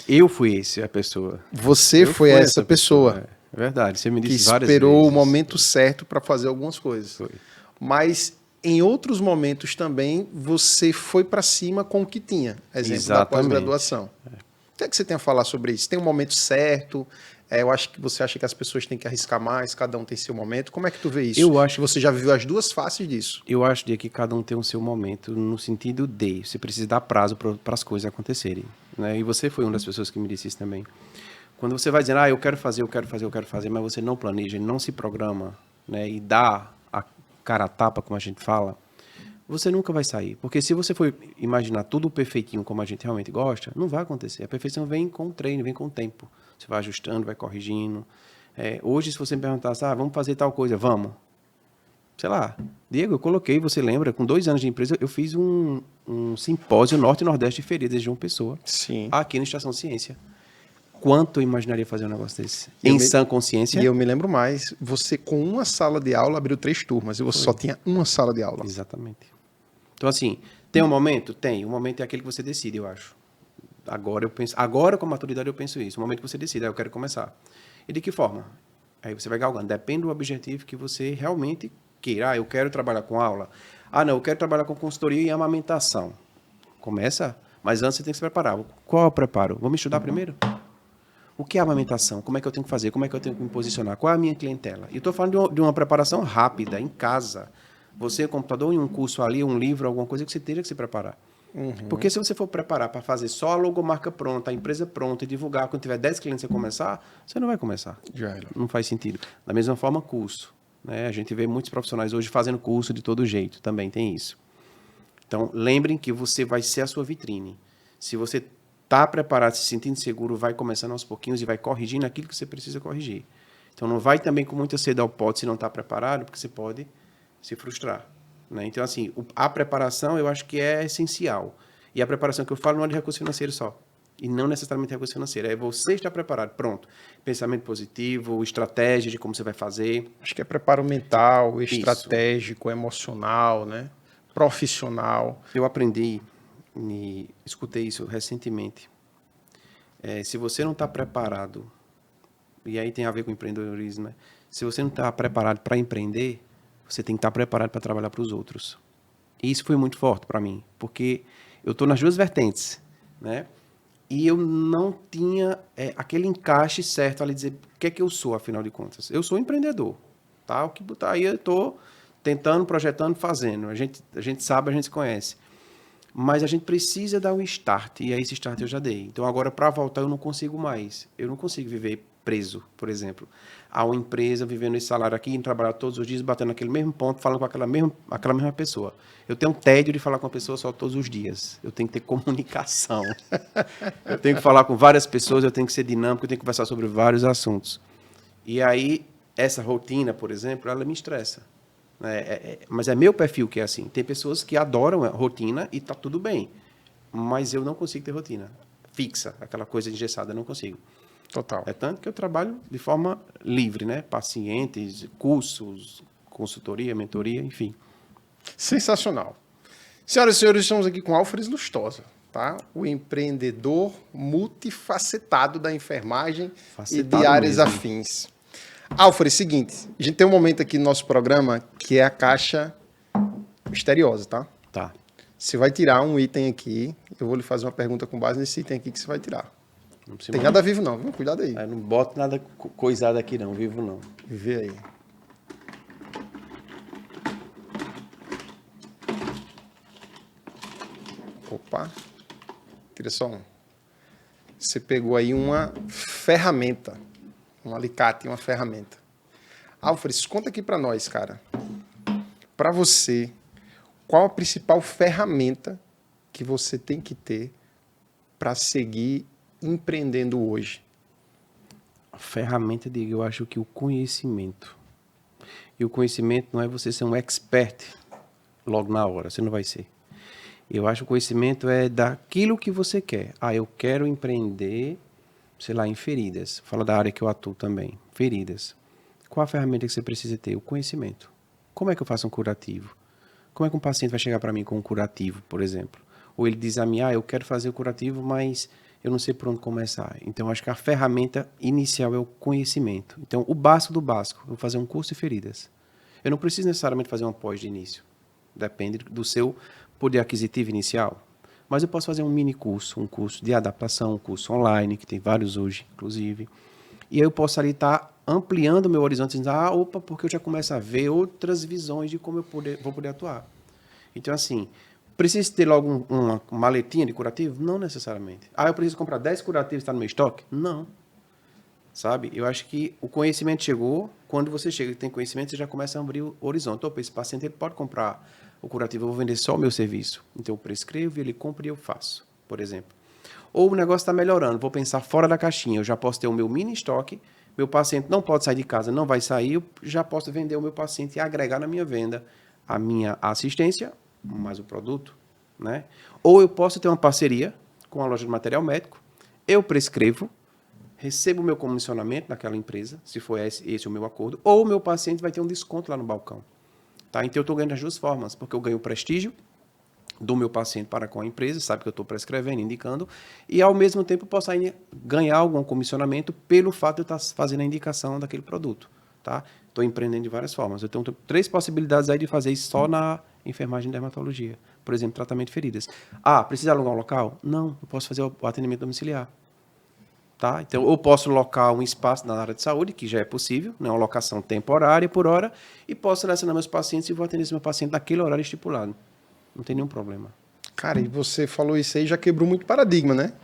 Eu fui a pessoa. Você foi essa pessoa. É verdade, você me disse que várias vezes. Esperou o momento certo para fazer algumas coisas. Foi. Mas em outros momentos também você foi para cima com o que tinha. Exemplo da pós-graduação. O que é que você tem a falar sobre isso? Tem um momento certo? Eu acho que você acha que as pessoas têm que arriscar mais, cada um tem seu momento. Como é que tu vê isso? Eu acho que você já viveu as duas faces disso. Eu acho que cada um tem o seu momento, no sentido de você precisa dar prazo para as coisas acontecerem. Né? E você foi uma das pessoas que me disse isso também. Quando você vai dizendo, eu quero fazer, mas você não planeja, não se programa, né? E dá a cara a tapa, como a gente fala, você nunca vai sair. Porque se você for imaginar tudo perfeitinho como a gente realmente gosta, não vai acontecer. A perfeição vem com o treino, vem com o tempo. Você vai ajustando, vai corrigindo. Hoje, se você me perguntasse, vamos fazer tal coisa, vamos. Sei lá, Diego, eu coloquei, você lembra, com 2 anos de empresa, eu fiz um simpósio Norte e Nordeste de feridas de João Pessoa. Sim. Aqui na Estação Ciência. Quanto eu imaginaria fazer um negócio desse? Sã consciência? E eu me lembro mais, você com uma sala de aula abriu 3 turmas e você só tinha uma sala de aula. Exatamente. Então, assim, tem um momento? Tem. O momento é aquele que você decide, eu acho. Agora com a maturidade eu penso isso. O momento que você decide, eu quero começar. E de que forma? Aí você vai galgando. Depende do objetivo que você realmente queira. Eu quero trabalhar com aula. Não, eu quero trabalhar com consultoria e amamentação. Começa, mas antes você tem que se preparar. Qual é o preparo? Vamos estudar primeiro? O que é amamentação? Como é que eu tenho que fazer? Como é que eu tenho que me posicionar? Qual é a minha clientela? E estou falando de uma preparação rápida, em casa. Você, computador, em um curso ali, um livro, alguma coisa que você tenha que se preparar. Porque se você for preparar para fazer só a logomarca pronta, a empresa pronta e divulgar, quando tiver 10 clientes você começar, você não vai começar. Já era. Não faz sentido. Da mesma forma, curso. Né? A gente vê muitos profissionais hoje fazendo curso de todo jeito, também tem isso. Então, lembrem que você vai ser a sua vitrine. Se você está preparado, se sentindo seguro, vai começando aos pouquinhos e vai corrigindo aquilo que você precisa corrigir. Então, não vai também com muita sede ao pote se não está preparado, porque você pode se frustrar. Né? Então, assim, a preparação eu acho que é essencial. E a preparação que eu falo não é de recurso financeiro só. E não necessariamente recurso financeiro. É você estar preparado. Pronto. Pensamento positivo, estratégia de como você vai fazer. Acho que é preparo mental, estratégico, emocional, né? Profissional. Eu aprendi e escutei isso recentemente. Se você não está preparado, e aí tem a ver com empreendedorismo, né? Se você não está preparado para empreender, você tem que estar preparado para trabalhar para os outros. E isso foi muito forte para mim, porque eu estou nas duas vertentes, né? E eu não tinha aquele encaixe certo ali dizer o que é que eu sou, afinal de contas. Eu sou empreendedor, tá? O que botar aí eu estou tentando, projetando, fazendo. A gente sabe, a gente se conhece. Mas a gente precisa dar um start, e aí esse start eu já dei. Então agora para voltar eu não consigo mais. Eu não consigo viver preso, por exemplo, a uma empresa, vivendo esse salário aqui, indo trabalhar todos os dias, batendo naquele mesmo ponto, falando com aquela mesma pessoa. Eu tenho um tédio de falar com a pessoa só todos os dias. Eu tenho que ter comunicação. Eu tenho que falar com várias pessoas, eu tenho que ser dinâmico, eu tenho que conversar sobre vários assuntos. E aí, essa rotina, por exemplo, ela me estressa. Mas é meu perfil que é assim. Tem pessoas que adoram a rotina e está tudo bem. Mas eu não consigo ter rotina fixa, aquela coisa engessada, eu não consigo. Total. É tanto que eu trabalho de forma livre, né? Pacientes, cursos, consultoria, mentoria, enfim. Sensacional. Senhoras e senhores, estamos aqui com Alfred Lustosa, tá? O empreendedor multifacetado da enfermagem e de áreas mesmo. afins. Alfred, seguinte, a gente tem um momento aqui no nosso programa que é a caixa misteriosa, tá? Tá. Você vai tirar um item aqui, eu vou lhe fazer uma pergunta com base nesse item aqui que você vai tirar. Não precisa Tem nada vivo não, viu? Cuidado aí. Não boto nada coisado aqui não, vivo não. Vê aí. Opa. Tira só um. Você pegou aí uma ferramenta. Um alicate, uma ferramenta. Alfred, conta aqui para nós, cara. Para você, qual a principal ferramenta que você tem que ter para seguir empreendendo hoje? A ferramenta, Diego, eu acho que o conhecimento. E o conhecimento não é você ser um expert logo na hora, você não vai ser. Eu acho que o conhecimento é daquilo que você quer. Eu quero empreender, sei lá, em feridas. Fala da área que eu atuo também, feridas. Qual a ferramenta que você precisa ter? O conhecimento. Como é que eu faço um curativo? Como é que um paciente vai chegar para mim com um curativo, por exemplo? Ou ele diz a mim, eu quero fazer o curativo, mas eu não sei por onde começar. Então, acho que a ferramenta inicial é o conhecimento. Então, o básico do básico, eu vou fazer um curso de feridas. Eu não preciso necessariamente fazer uma pós de início. Depende do seu poder aquisitivo inicial. Mas eu posso fazer um mini curso, um curso de adaptação, um curso online, que tem vários hoje, inclusive. E aí eu posso ali estar ampliando o meu horizonte, dizendo, opa, porque eu já começo a ver outras visões de como eu vou poder atuar. Então, assim, preciso ter logo uma maletinha de curativo? Não necessariamente. Eu preciso comprar 10 curativos e está no meu estoque? Não. Sabe? Eu acho que o conhecimento chegou, quando você chega e tem conhecimento, você já começa a abrir o horizonte. Opa, esse paciente ele pode comprar o curativo, eu vou vender só o meu serviço. Então, eu prescrevo, ele compra e eu faço, por exemplo. Ou o negócio está melhorando, vou pensar fora da caixinha, eu já posso ter o meu mini estoque, meu paciente não pode sair de casa, não vai sair, eu já posso vender o meu paciente e agregar na minha venda a minha assistência, mais o produto, né? Ou eu posso ter uma parceria com a loja de material médico, eu prescrevo, recebo o meu comissionamento daquela empresa, se for esse o meu acordo, ou o meu paciente vai ter um desconto lá no balcão. Tá? Então, eu estou ganhando das duas formas, porque eu ganho prestígio do meu paciente para com a empresa, sabe que eu estou prescrevendo, indicando, e ao mesmo tempo eu posso ainda ganhar algum comissionamento pelo fato de eu estar fazendo a indicação daquele produto. Tá? Estou empreendendo de várias formas. Eu tenho 3 possibilidades aí de fazer isso só na enfermagem e dermatologia. Por exemplo, tratamento de feridas. Precisa alugar um local? Não, eu posso fazer o atendimento domiciliar. Tá? Então, eu posso locar um espaço na área de saúde, que já é possível, né? Uma locação temporária por hora, e posso selecionar meus pacientes e vou atender esse meu paciente naquele horário estipulado. Não tem nenhum problema. Cara, e você falou isso aí, já quebrou muito paradigma, né?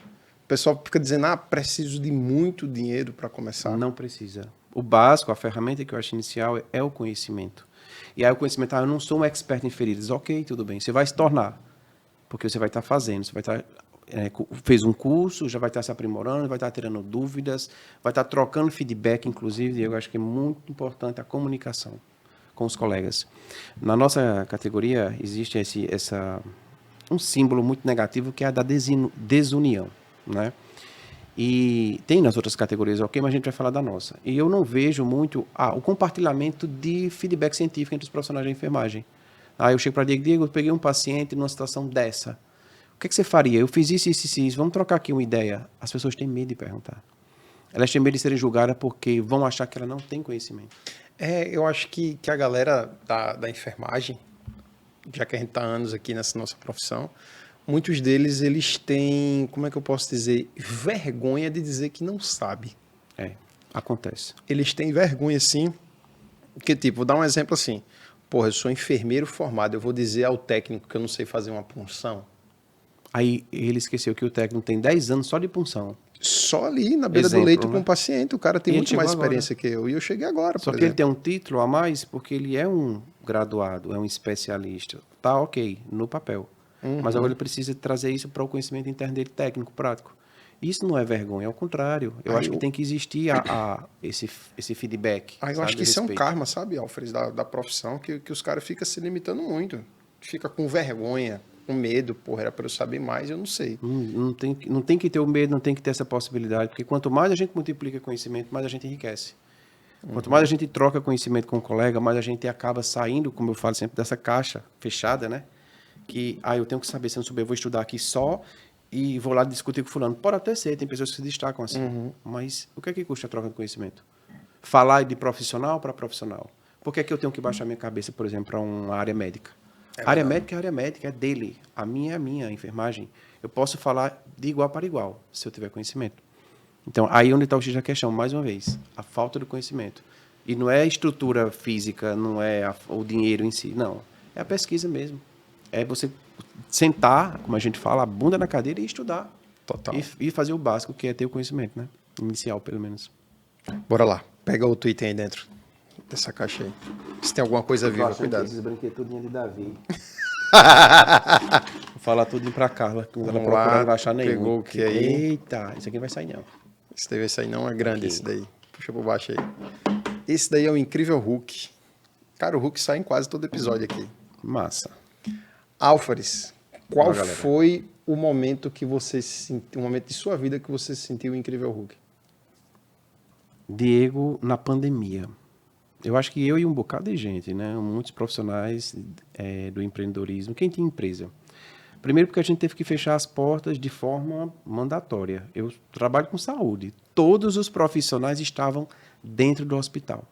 O pessoal fica dizendo, preciso de muito dinheiro para começar. Não precisa. O básico, a ferramenta que eu acho inicial é o conhecimento. E aí o conhecimento, eu não sou um expert em feridas. Ok, tudo bem. Você vai se tornar. Porque você vai estar fazendo, você vai estar... fez um curso, já vai estar se aprimorando, vai estar tirando dúvidas, vai estar trocando feedback, inclusive, e eu acho que é muito importante a comunicação com os colegas. Na nossa categoria, existe um símbolo muito negativo, que é a da desunião, né? E tem nas outras categorias, ok, mas a gente vai falar da nossa. E eu não vejo muito o compartilhamento de feedback científico entre os profissionais da enfermagem. Eu chego para Diego, eu peguei um paciente numa situação dessa. O que você faria? Eu fiz isso. Vamos trocar aqui uma ideia. As pessoas têm medo de perguntar. Elas têm medo de serem julgadas porque vão achar que ela não tem conhecimento. Eu acho que a galera da enfermagem, já que a gente está há anos aqui nessa nossa profissão, muitos deles, eles têm, como é que eu posso dizer, vergonha de dizer que não sabe. Acontece. Eles têm vergonha, sim, porque, vou dar um exemplo assim, eu sou enfermeiro formado, eu vou dizer ao técnico que eu não sei fazer uma punção. Aí ele esqueceu que o técnico tem 10 anos só de punção. Só ali, na beira do leito com o paciente, o cara tem muito mais experiência que eu, e eu cheguei agora, Só que ele tem um título a mais porque ele é um graduado, é um especialista. Tá ok, no papel. Mas agora ele precisa trazer isso para o conhecimento interno dele, técnico, prático. Isso não é vergonha, ao contrário. Eu acho que tem que existir esse feedback. Eu acho que isso é um karma, sabe, Alfred, da profissão, que os caras ficam se limitando muito. Fica com vergonha, com medo, era para eu saber mais, eu não sei. Não tem que ter o medo, não tem que ter essa possibilidade, porque quanto mais a gente multiplica conhecimento, mais a gente enriquece. Quanto mais a gente troca conhecimento com o colega, mais a gente acaba saindo, como eu falo sempre, dessa caixa fechada, né? Que, eu tenho que saber, se eu não souber, eu vou estudar aqui só e vou lá discutir com fulano. Pode até ser, tem pessoas que se destacam assim. Mas o que é que custa a troca de conhecimento? Falar de profissional para profissional. Por que é que eu tenho que baixar minha cabeça, por exemplo, para uma área médica? A área médica é a área médica, é dele. A minha é a minha, a enfermagem. Eu posso falar de igual para igual, se eu tiver conhecimento. Então, aí onde está o X da questão, mais uma vez, a falta do conhecimento. E não é a estrutura física, não é o dinheiro em si, não. É a pesquisa mesmo. É você sentar, como a gente fala, a bunda na cadeira e estudar. Total. E fazer o básico, que é ter o conhecimento, né? Inicial, pelo menos. Bora lá. Pega outro item aí dentro dessa caixa aí. Se tem alguma coisa viva, cuidado. Esses brinquedos tudinho de Davi. Vou falar tudo pra Carla, quando ela procurar não vai achar nenhum. Pegou o que aí? Eita, isso aqui não vai sair não. Esse daí vai sair não, é grande esse daí. Puxa por baixo aí. Esse daí é o incrível Hulk. Cara, o Hulk sai em quase todo episódio aqui. Massa. Álvares, qual foi o momento que você sentiu, um momento de sua vida que você sentiu o incrível Hulk? Diego, na pandemia. Eu acho que eu e um bocado de gente, né? Muitos profissionais do empreendedorismo. Quem tem empresa? Primeiro porque a gente teve que fechar as portas de forma mandatória. Eu trabalho com saúde. Todos os profissionais estavam dentro do hospital.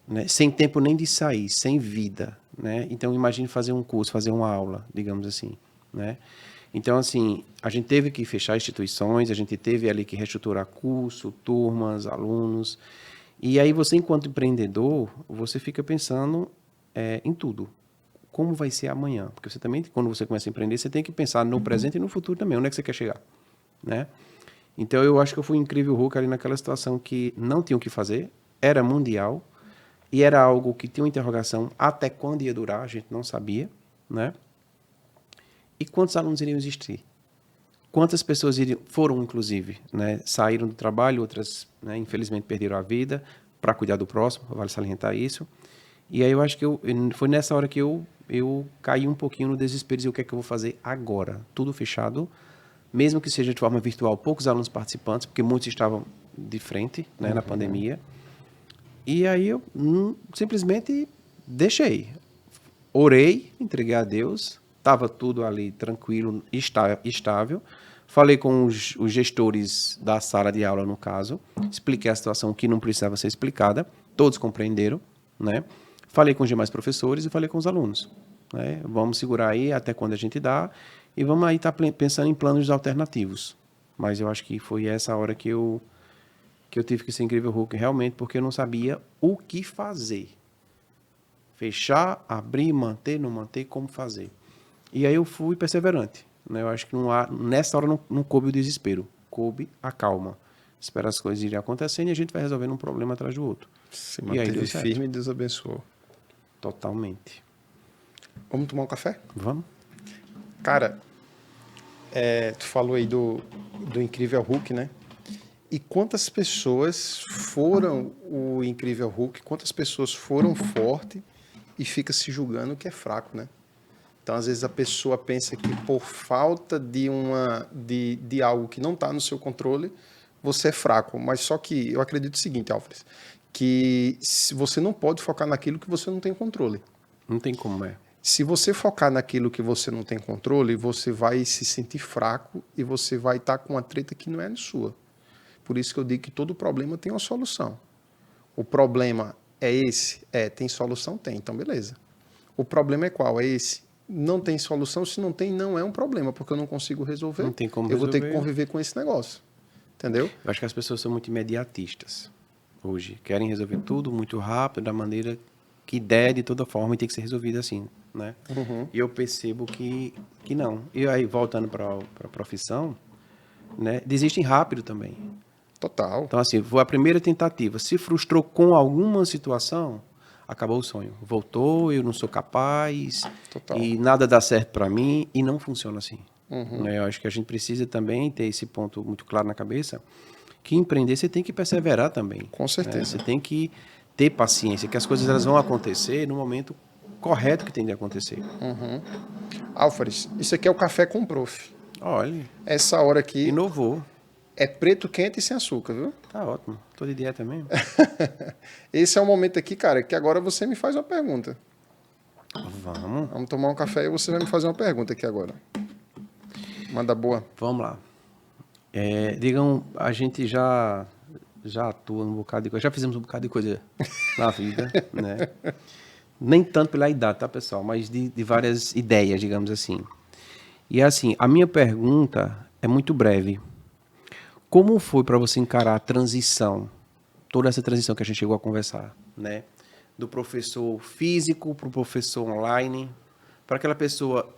Né? Sem tempo nem de sair, sem vida. Né? Então, imagine fazer um curso, fazer uma aula, digamos assim. Né? Então, assim, a gente teve que fechar instituições, a gente teve ali que reestruturar curso, turmas, alunos. E aí você, enquanto empreendedor, você fica pensando em tudo. Como vai ser amanhã? Porque você também, quando você começa a empreender, você tem que pensar no presente e no futuro também. Onde é que você quer chegar? Né? Então, eu acho que eu fui um incrível Hulk ali naquela situação que não tinha o que fazer, era mundial, e era algo que tinha uma interrogação até quando ia durar, a gente não sabia, né? E quantos alunos iriam existir? Quantas pessoas foram, inclusive, né? Saíram do trabalho, outras, né, infelizmente, perderam a vida para cuidar do próximo, vale salientar isso. E aí eu acho que foi nessa hora que eu caí um pouquinho no desespero de dizer o que é que eu vou fazer agora. Tudo fechado, mesmo que seja de forma virtual, poucos alunos participantes, porque muitos estavam de frente, né, na pandemia. E aí eu simplesmente deixei. Orei, entreguei a Deus, estava tudo ali tranquilo, estável. Falei com os gestores da sala de aula, no caso, expliquei a situação que não precisava ser explicada, todos compreenderam, né? Falei com os demais professores e falei com os alunos, né? Vamos segurar aí até quando a gente dá e vamos aí estar pensando em planos alternativos. Mas eu acho que foi essa hora que eu tive que ser incrível Hulk, realmente, porque eu não sabia o que fazer. Fechar, abrir, manter, não manter, como fazer. E aí eu fui perseverante, né? Eu acho que nessa hora não coube o desespero, coube a calma. Esperar as coisas irem acontecendo e a gente vai resolvendo um problema atrás do outro. Se E aí manteve deu certo. firme e Deus abençoou. Totalmente. Vamos tomar um café? Vamos? Cara, tu falou aí do Incrível Hulk, né? E quantas pessoas foram o Incrível Hulk, quantas pessoas foram forte e fica se julgando que é fraco, né? Então, às vezes, a pessoa pensa que por falta de algo que não está no seu controle, você é fraco. Mas só que eu acredito o seguinte, Alfred, que você não pode focar naquilo que você não tem controle. Não tem como, Se você focar naquilo que você não tem controle, você vai se sentir fraco e você vai estar com uma treta que não é sua. Por isso que eu digo que todo problema tem uma solução. O problema é esse? Tem solução? Tem, então beleza. O problema é qual? É esse? Não tem solução, se não tem, não é um problema, porque eu não consigo resolver. Não tem como eu vou ter que resolver. conviver com esse negócio. Entendeu? Eu acho que as pessoas são muito imediatistas hoje. Querem resolver tudo muito rápido, da maneira que der, de toda forma, e tem que ser resolvido assim, né? E eu percebo que não. E aí, voltando para a profissão, né, desistem rápido também. Total. Então, assim, foi a primeira tentativa. Se frustrou com alguma situação, acabou o sonho. Voltou, eu não sou capaz, Total. e nada dá certo para mim, e não funciona assim. Né? Eu acho que a gente precisa também ter esse ponto muito claro na cabeça, que empreender você tem que perseverar também. Com certeza. Né? Você tem que ter paciência, que as coisas elas vão acontecer no momento correto que tem de acontecer. Álvares, isso aqui é o café com o prof. Olha, Essa hora aqui inovou. é preto, quente e sem açúcar, viu? Tá ótimo. Tô de dieta mesmo. Esse é o momento aqui, cara, que agora você me faz uma pergunta. Vamos. Vamos tomar um café e você vai me fazer uma pergunta aqui agora. Manda boa. Vamos lá. Digam, a gente já atua um bocado de coisa, já fizemos um bocado de coisa na vida, né? Nem tanto pela idade, tá, pessoal? Mas de várias ideias, digamos assim. E assim, a minha pergunta é muito breve. Como foi para você encarar a transição, toda essa transição que a gente chegou a conversar, né? Do professor físico para o professor online, para aquela pessoa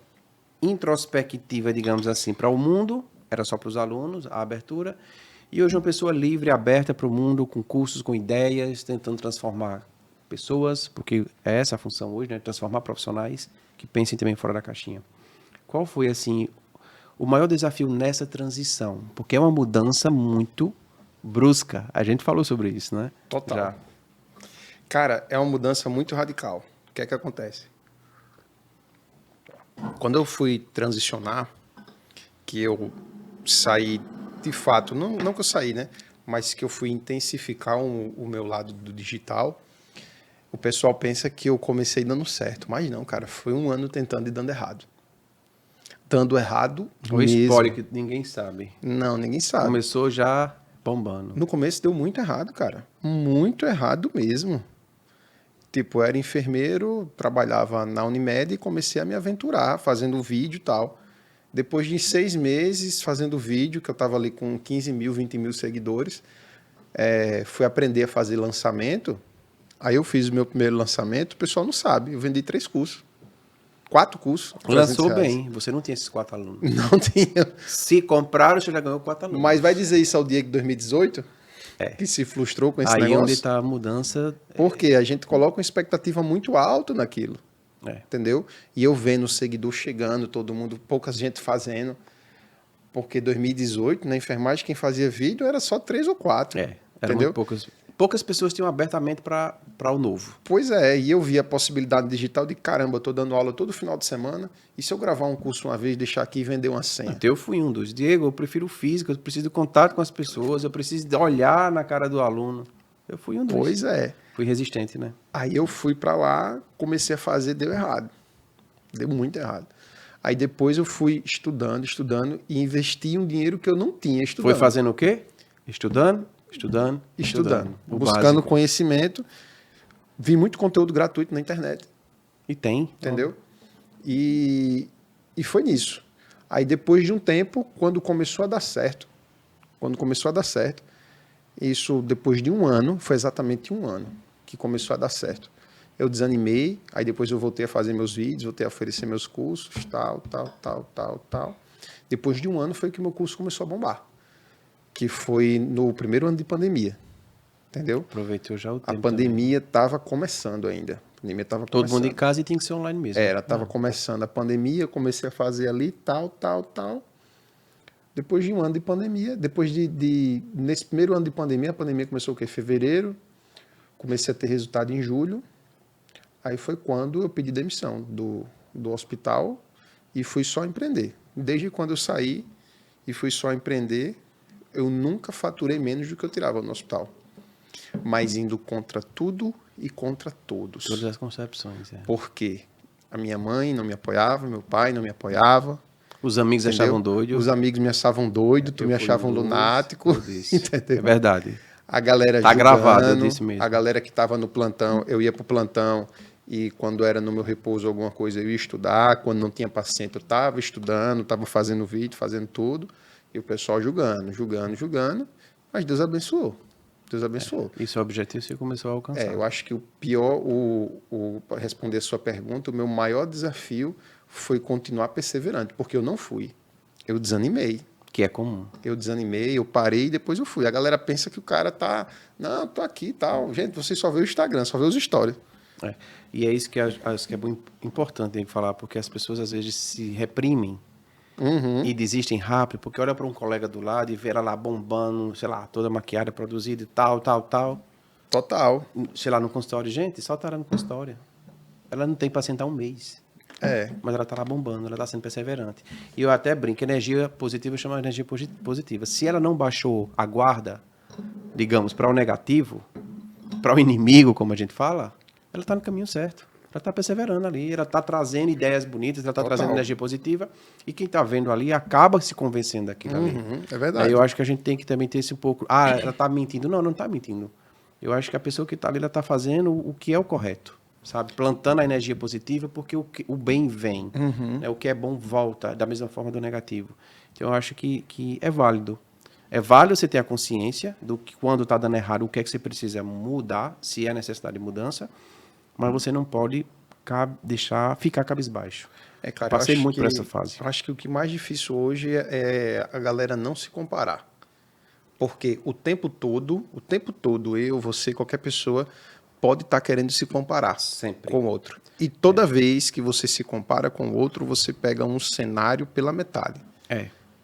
introspectiva, digamos assim, para o mundo, era só para os alunos, a abertura, e hoje uma pessoa livre, aberta para o mundo, com cursos, com ideias, tentando transformar pessoas, porque é essa a função hoje, né? Transformar profissionais que pensem também fora da caixinha. Qual foi, assim, o maior desafio nessa transição? Porque é uma mudança muito brusca. A gente falou sobre isso, né? Total. Já. Cara, é uma mudança muito radical. O que é que acontece? Quando eu fui transicionar, que eu saí, de fato, não que eu saí, né? Mas que eu fui intensificar o meu lado do digital, o pessoal pensa que eu comecei dando certo. Mas não, cara, foi um ano tentando e dando errado. Dando errado O mesmo. spoiler que ninguém sabe. Não, ninguém sabe. Começou já bombando. No começo deu muito errado, cara. Muito errado mesmo. Tipo, eu era enfermeiro, trabalhava na Unimed e comecei a me aventurar, fazendo vídeo e tal. Depois de 6 meses fazendo vídeo, que eu estava ali com 15 mil, 20 mil seguidores, fui aprender a fazer lançamento. Aí eu fiz o meu primeiro lançamento, o pessoal não sabe, eu vendi 3 cursos. 4 cursos. Lançou bem, você não tinha esses 4 alunos. Não tinha. Se compraram, você já ganhou 4 alunos. Mas vai dizer isso ao Diego 2018? Que se frustrou com esse Aí negócio? onde está a mudança. Porque a gente coloca uma expectativa muito alta naquilo. É. Entendeu? E eu vendo o seguidor chegando, todo mundo, pouca gente fazendo. Porque 2018, na enfermagem, quem fazia vídeo era só 3 ou 4. Eram entendeu? muito poucas pessoas tinham abertamente para o novo. Pois é, e eu vi a possibilidade digital de caramba, eu tô dando aula todo final de semana, e se eu gravar um curso uma vez, deixar aqui e vender uma senha? Então eu fui um dos. Diego, eu prefiro o físico, eu preciso de contato com as pessoas, eu preciso de olhar na cara do aluno. Eu fui um dos. Pois é. Fui resistente, né? Aí eu fui para lá, comecei a fazer, deu errado. Deu muito errado. Aí depois eu fui estudando e investi um dinheiro que eu não tinha estudando. Foi fazendo o quê? Estudando. Buscando básico. conhecimento. Vi muito conteúdo gratuito na internet. E tem. Entendeu? E foi nisso. Aí depois de um tempo, quando começou a dar certo, isso depois de um ano, foi exatamente um ano que começou a dar certo. Eu desanimei, aí depois eu voltei a fazer meus vídeos, voltei a oferecer meus cursos, tal. Depois de um ano foi que meu curso começou a bombar. Que foi no primeiro ano de pandemia. Entendeu? Aproveitou já o tempo. A pandemia estava começando ainda. Todo mundo em casa e tinha que ser online mesmo. Estava começando a pandemia, comecei a fazer ali, tal. Depois de um ano de pandemia, nesse primeiro ano de pandemia, a pandemia começou o quê? Fevereiro, comecei a ter resultado em julho, aí foi quando eu pedi demissão do hospital e fui só empreender. Desde quando eu saí e fui só empreender, eu nunca faturei menos do que eu tirava no hospital. Mas indo contra tudo e contra todos. Todas as concepções. Por quê? A minha mãe não me apoiava, meu pai não me apoiava. Os amigos achavam doido. Os amigos me achavam doido, tu me achavam lunático. Entendeu? É verdade. A galera tá julgando, gravado, eu disse mesmo. A galera que estava no plantão, eu ia pro plantão e quando era no meu repouso alguma coisa eu ia estudar. Quando não tinha paciente eu estava estudando, estava fazendo vídeo, fazendo tudo. E o pessoal julgando. Mas Deus abençoou. Isso é o objetivo que você começou a alcançar. Eu acho que o pior, para responder a sua pergunta, o meu maior desafio foi continuar perseverante, porque eu não fui. Eu desanimei. Que é comum. Eu desanimei, eu parei e depois eu fui. A galera pensa que o cara tá... Não, tô aqui e tal. Gente, você só vê o Instagram, só vê os stories. E é isso que é importante tem que falar, porque as pessoas às vezes se reprimem e desistem rápido, porque olha para um colega do lado e vê ela lá bombando, sei lá, toda maquiada, produzida e tal. Total. Sei lá, no consultório. Gente, só tá lá no consultório. Ela não tem paciente há um mês. Mas ela tá lá bombando, ela tá sendo perseverante. E eu até brinco, energia positiva chama de energia positiva. Se ela não baixou a guarda, digamos, para o negativo, para o inimigo, como a gente fala, ela tá no caminho certo. Ela tá perseverando ali, ela tá trazendo ideias bonitas, ela tá trazendo energia positiva, e quem tá vendo ali acaba se convencendo daquilo ali. É verdade. Aí eu acho que a gente tem que também ter esse um pouco... ela tá mentindo. Não tá mentindo. Eu acho que a pessoa que tá ali, ela tá fazendo o que é o correto. Sabe? Plantando a energia positiva, porque o bem vem. O que é bom volta, da mesma forma do negativo. Então, eu acho que é válido. É válido você ter a consciência do que quando está dando errado, o que é que você precisa mudar, se é necessidade de mudança, mas você não pode deixar ficar cabisbaixo. Claro, Passei muito por essa fase. Eu acho que o que mais difícil hoje é a galera não se comparar. Porque o tempo todo, eu, você, qualquer pessoa... pode estar querendo se comparar sempre com o outro. E toda vez que você se compara com o outro, você pega um cenário pela metade.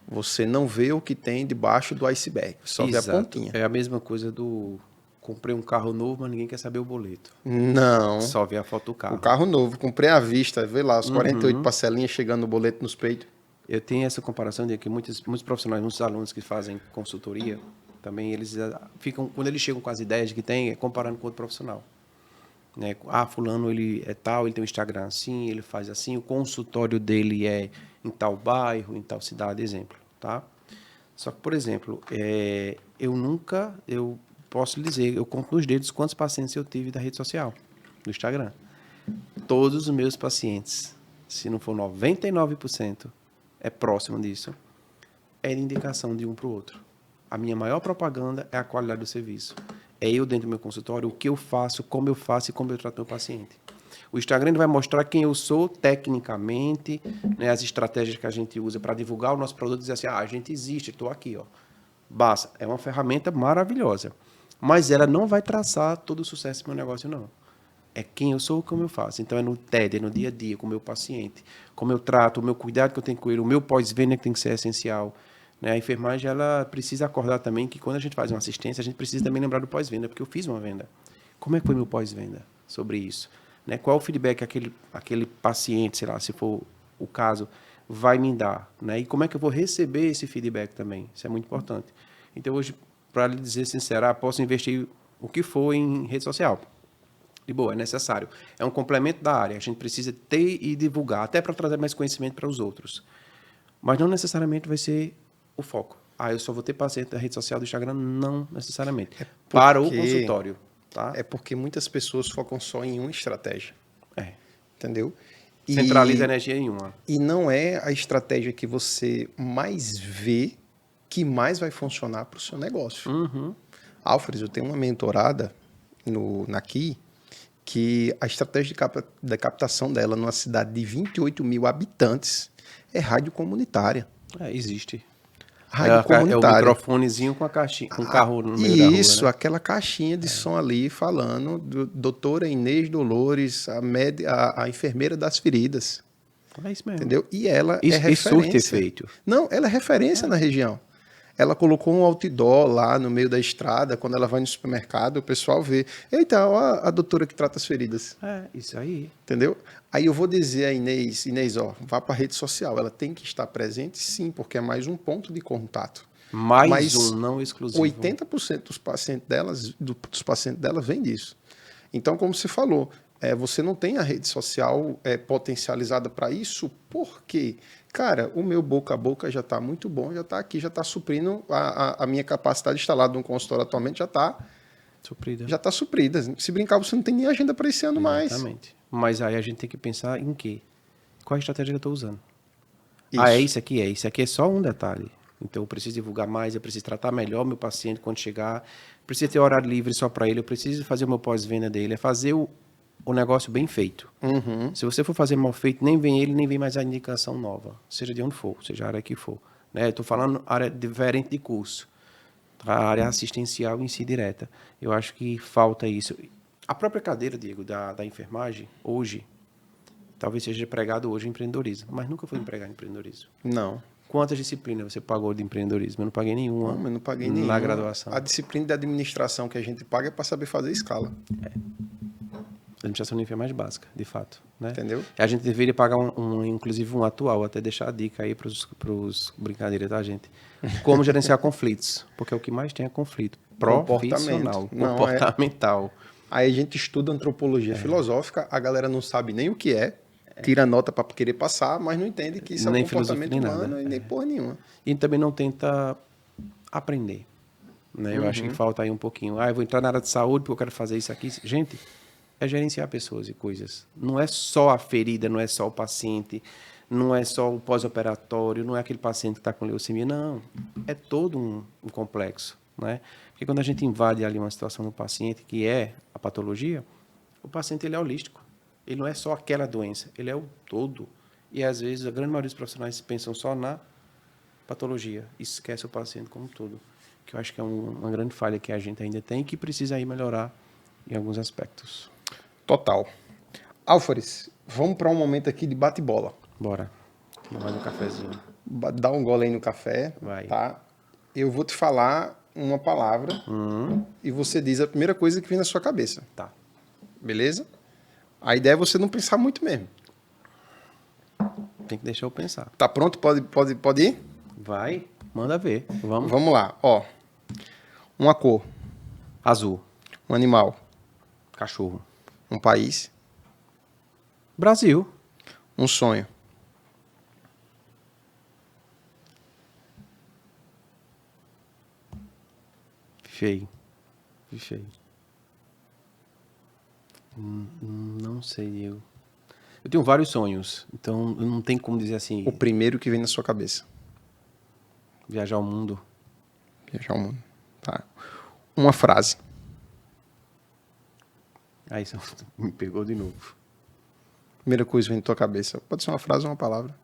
Você não vê o que tem debaixo do iceberg, só vê a pontinha. É a mesma coisa do... Comprei um carro novo, mas ninguém quer saber o boleto. Não. Só vê a foto do carro. O carro novo, comprei à vista, vê lá, as 48 parcelinhas chegando no boleto nos peitos. Eu tenho essa comparação de que muitos profissionais, muitos alunos que fazem consultoria, também eles ficam, quando eles chegam com as ideias que tem, comparando com outro profissional. Né? Fulano, ele é tal, ele tem um Instagram assim, ele faz assim, o consultório dele é em tal bairro, em tal cidade, exemplo, tá? Só que, por exemplo, eu posso lhe dizer, eu conto nos dedos quantos pacientes eu tive da rede social, do Instagram. Todos os meus pacientes, se não for 99%, é próximo disso, é de indicação de um para o outro. A minha maior propaganda é a qualidade do serviço. É eu dentro do meu consultório, o que eu faço, como eu faço e como eu trato meu paciente. O Instagram vai mostrar quem eu sou tecnicamente, né, as estratégias que a gente usa para divulgar o nosso produto e dizer assim, a gente existe, estou aqui. Ó. Basta. É uma ferramenta maravilhosa. Mas ela não vai traçar todo o sucesso do meu negócio, não. É quem eu sou, como eu faço. Então, é no TED, é no dia a dia, com o meu paciente. Como eu trato, o meu cuidado que eu tenho com ele, o meu pós-venda que tem que ser essencial. Né? A enfermagem, ela precisa acordar também que quando a gente faz uma assistência, a gente precisa também lembrar do pós-venda, porque eu fiz uma venda. Como é que foi meu pós-venda sobre isso? Né? Qual o feedback que aquele paciente, sei lá, se for o caso, vai me dar? Né? E como é que eu vou receber esse feedback também? Isso é muito importante. Então, hoje, para lhe dizer sincero, posso investir o que for em rede social. De boa, é necessário. É um complemento da área. A gente precisa ter e divulgar, até para trazer mais conhecimento para os outros. Mas não necessariamente vai ser o foco. Eu só vou ter paciente da rede social do Instagram? Não necessariamente. Para o consultório. Tá? É porque muitas pessoas focam só em uma estratégia. É. Entendeu? Centraliza a energia em uma. E não é a estratégia que você mais vê que mais vai funcionar para o seu negócio. Uhum. Álvares, eu tenho uma mentorada naqui que a estratégia de captação dela numa cidade de 28 mil habitantes é rádio comunitária. Existe. Rádio comunitária. É o microfonezinho com a caixinha, com o carro no meio da rua. Isso, né? Aquela caixinha de som ali falando do doutora Inês Dolores, a enfermeira das feridas. É isso mesmo. Entendeu? E ela isso, é referência. Isso surte efeito. Não, ela é referência na região. Ela colocou um outdoor lá no meio da estrada, quando ela vai no supermercado, o pessoal vê. Eita, ó a doutora que trata as feridas. Isso aí. Entendeu? Aí eu vou dizer a Inês, ó, vá para a rede social. Ela tem que estar presente, sim, porque é mais um ponto de contato. Mas não exclusivo. 80% dos pacientes delas vem disso. Então, como você falou, você não tem a rede social potencializada para isso, porque, cara, o meu boca a boca já está muito bom, já está aqui, já está suprindo a minha capacidade instalada no consultório atualmente, já está suprida. Se brincar, você não tem nem agenda para esse ano mais. Exatamente. Mas aí a gente tem que pensar em quê? Qual a estratégia que eu estou usando? Isso. Isso aqui é só um detalhe. Então, eu preciso divulgar mais, eu preciso tratar melhor o meu paciente quando chegar, preciso ter horário livre só para ele, eu preciso fazer o meu pós-venda dele, é fazer o negócio bem feito. Uhum. Se você for fazer mal feito, nem vem ele, nem vem mais a indicação nova, seja de onde for, seja a área que for. Né? Estou falando área diferente de curso, a área assistencial em si direta. Eu acho que falta isso. A própria cadeira, Diego, da enfermagem, hoje, talvez seja pregado hoje em empreendedorismo, mas nunca foi empregado em empreendedorismo. Não. Quantas disciplinas você pagou de empreendedorismo? Eu não paguei nenhuma. Não, eu não paguei nenhuma. Na graduação. A disciplina de administração que a gente paga é para saber fazer escala. A administração de enfermagem básica, de fato. Né? Entendeu? A gente deveria pagar inclusive um atual, até deixar a dica aí para os brincadeiras da gente. Como gerenciar conflitos, porque o que mais tem é conflito profissional, comportamental. Aí a gente estuda antropologia filosófica, a galera não sabe nem o que tira nota para querer passar, mas não entende que isso nem é um comportamento humano nada. E nem porra nenhuma. E também não tenta aprender. Né? Eu acho que falta aí um pouquinho. Eu vou entrar na área de saúde porque eu quero fazer isso aqui. Gente, é gerenciar pessoas e coisas. Não é só a ferida, não é só o paciente, não é só o pós-operatório, não é aquele paciente que está com leucemia, não. É todo um complexo. Né? Porque quando a gente invade ali uma situação no paciente, que é a patologia, o paciente ele é holístico. Ele não é só aquela doença, ele é o todo. E às vezes a grande maioria dos profissionais pensam só na patologia e esquece o paciente como um todo. Que eu acho que é uma grande falha que a gente ainda tem e que precisa aí melhorar em alguns aspectos. Total. Álvares, vamos para um momento aqui de bate-bola. Bora. Mais um cafezinho. Dá um gole aí no café. Vai. Tá? Eu vou te falar uma palavra e você diz a primeira coisa que vem na sua cabeça. Tá. Beleza? A ideia é você não pensar muito mesmo. Tem que deixar eu pensar. Tá pronto? Pode ir? Vai. Manda ver. Vamos. Vamos lá. Ó. Uma cor. Azul. Um animal. Cachorro. Um país. Brasil. Um sonho. Feio. Feio. Não sei, Diego. Eu tenho vários sonhos, então não tem como dizer assim, O primeiro que vem na sua cabeça. viajar o mundo. Viajar o mundo. Tá. Uma frase. Aí você me pegou de novo. Primeira coisa que vem na tua cabeça. Pode ser uma frase ou uma palavra.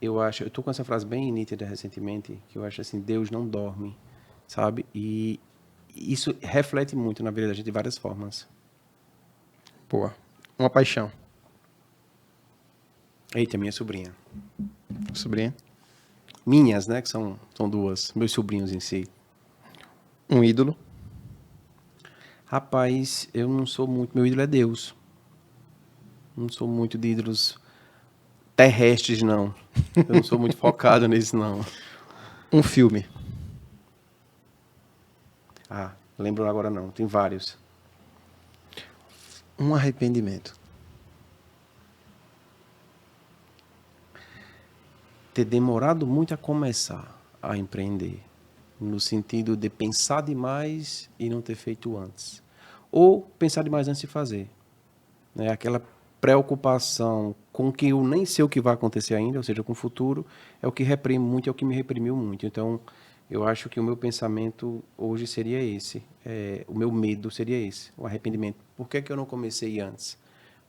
Eu tô com essa frase bem nítida recentemente, que eu acho assim, Deus não dorme, sabe? E isso reflete muito na vida da gente de várias formas. Boa. Uma paixão. Eita, minha sobrinha. Sobrinha. Minhas, né, que são duas, meus sobrinhos em si. Um ídolo. Rapaz, eu não sou muito, meu ídolo é Deus. Não sou muito de ídolos terrestres, não. Eu não sou muito focado nisso, não. Um filme. Ah, lembro agora não, tem vários. Um arrependimento. Ter demorado muito a começar a empreender, no sentido de pensar demais e não ter feito antes. Ou pensar demais antes de fazer. Né? Aquela preocupação com que eu nem sei o que vai acontecer ainda, ou seja, com o futuro, é o que reprime muito, é o que me reprimiu muito. Então, eu acho que o meu pensamento hoje seria esse, o meu medo seria esse, o arrependimento. Por que eu não comecei antes?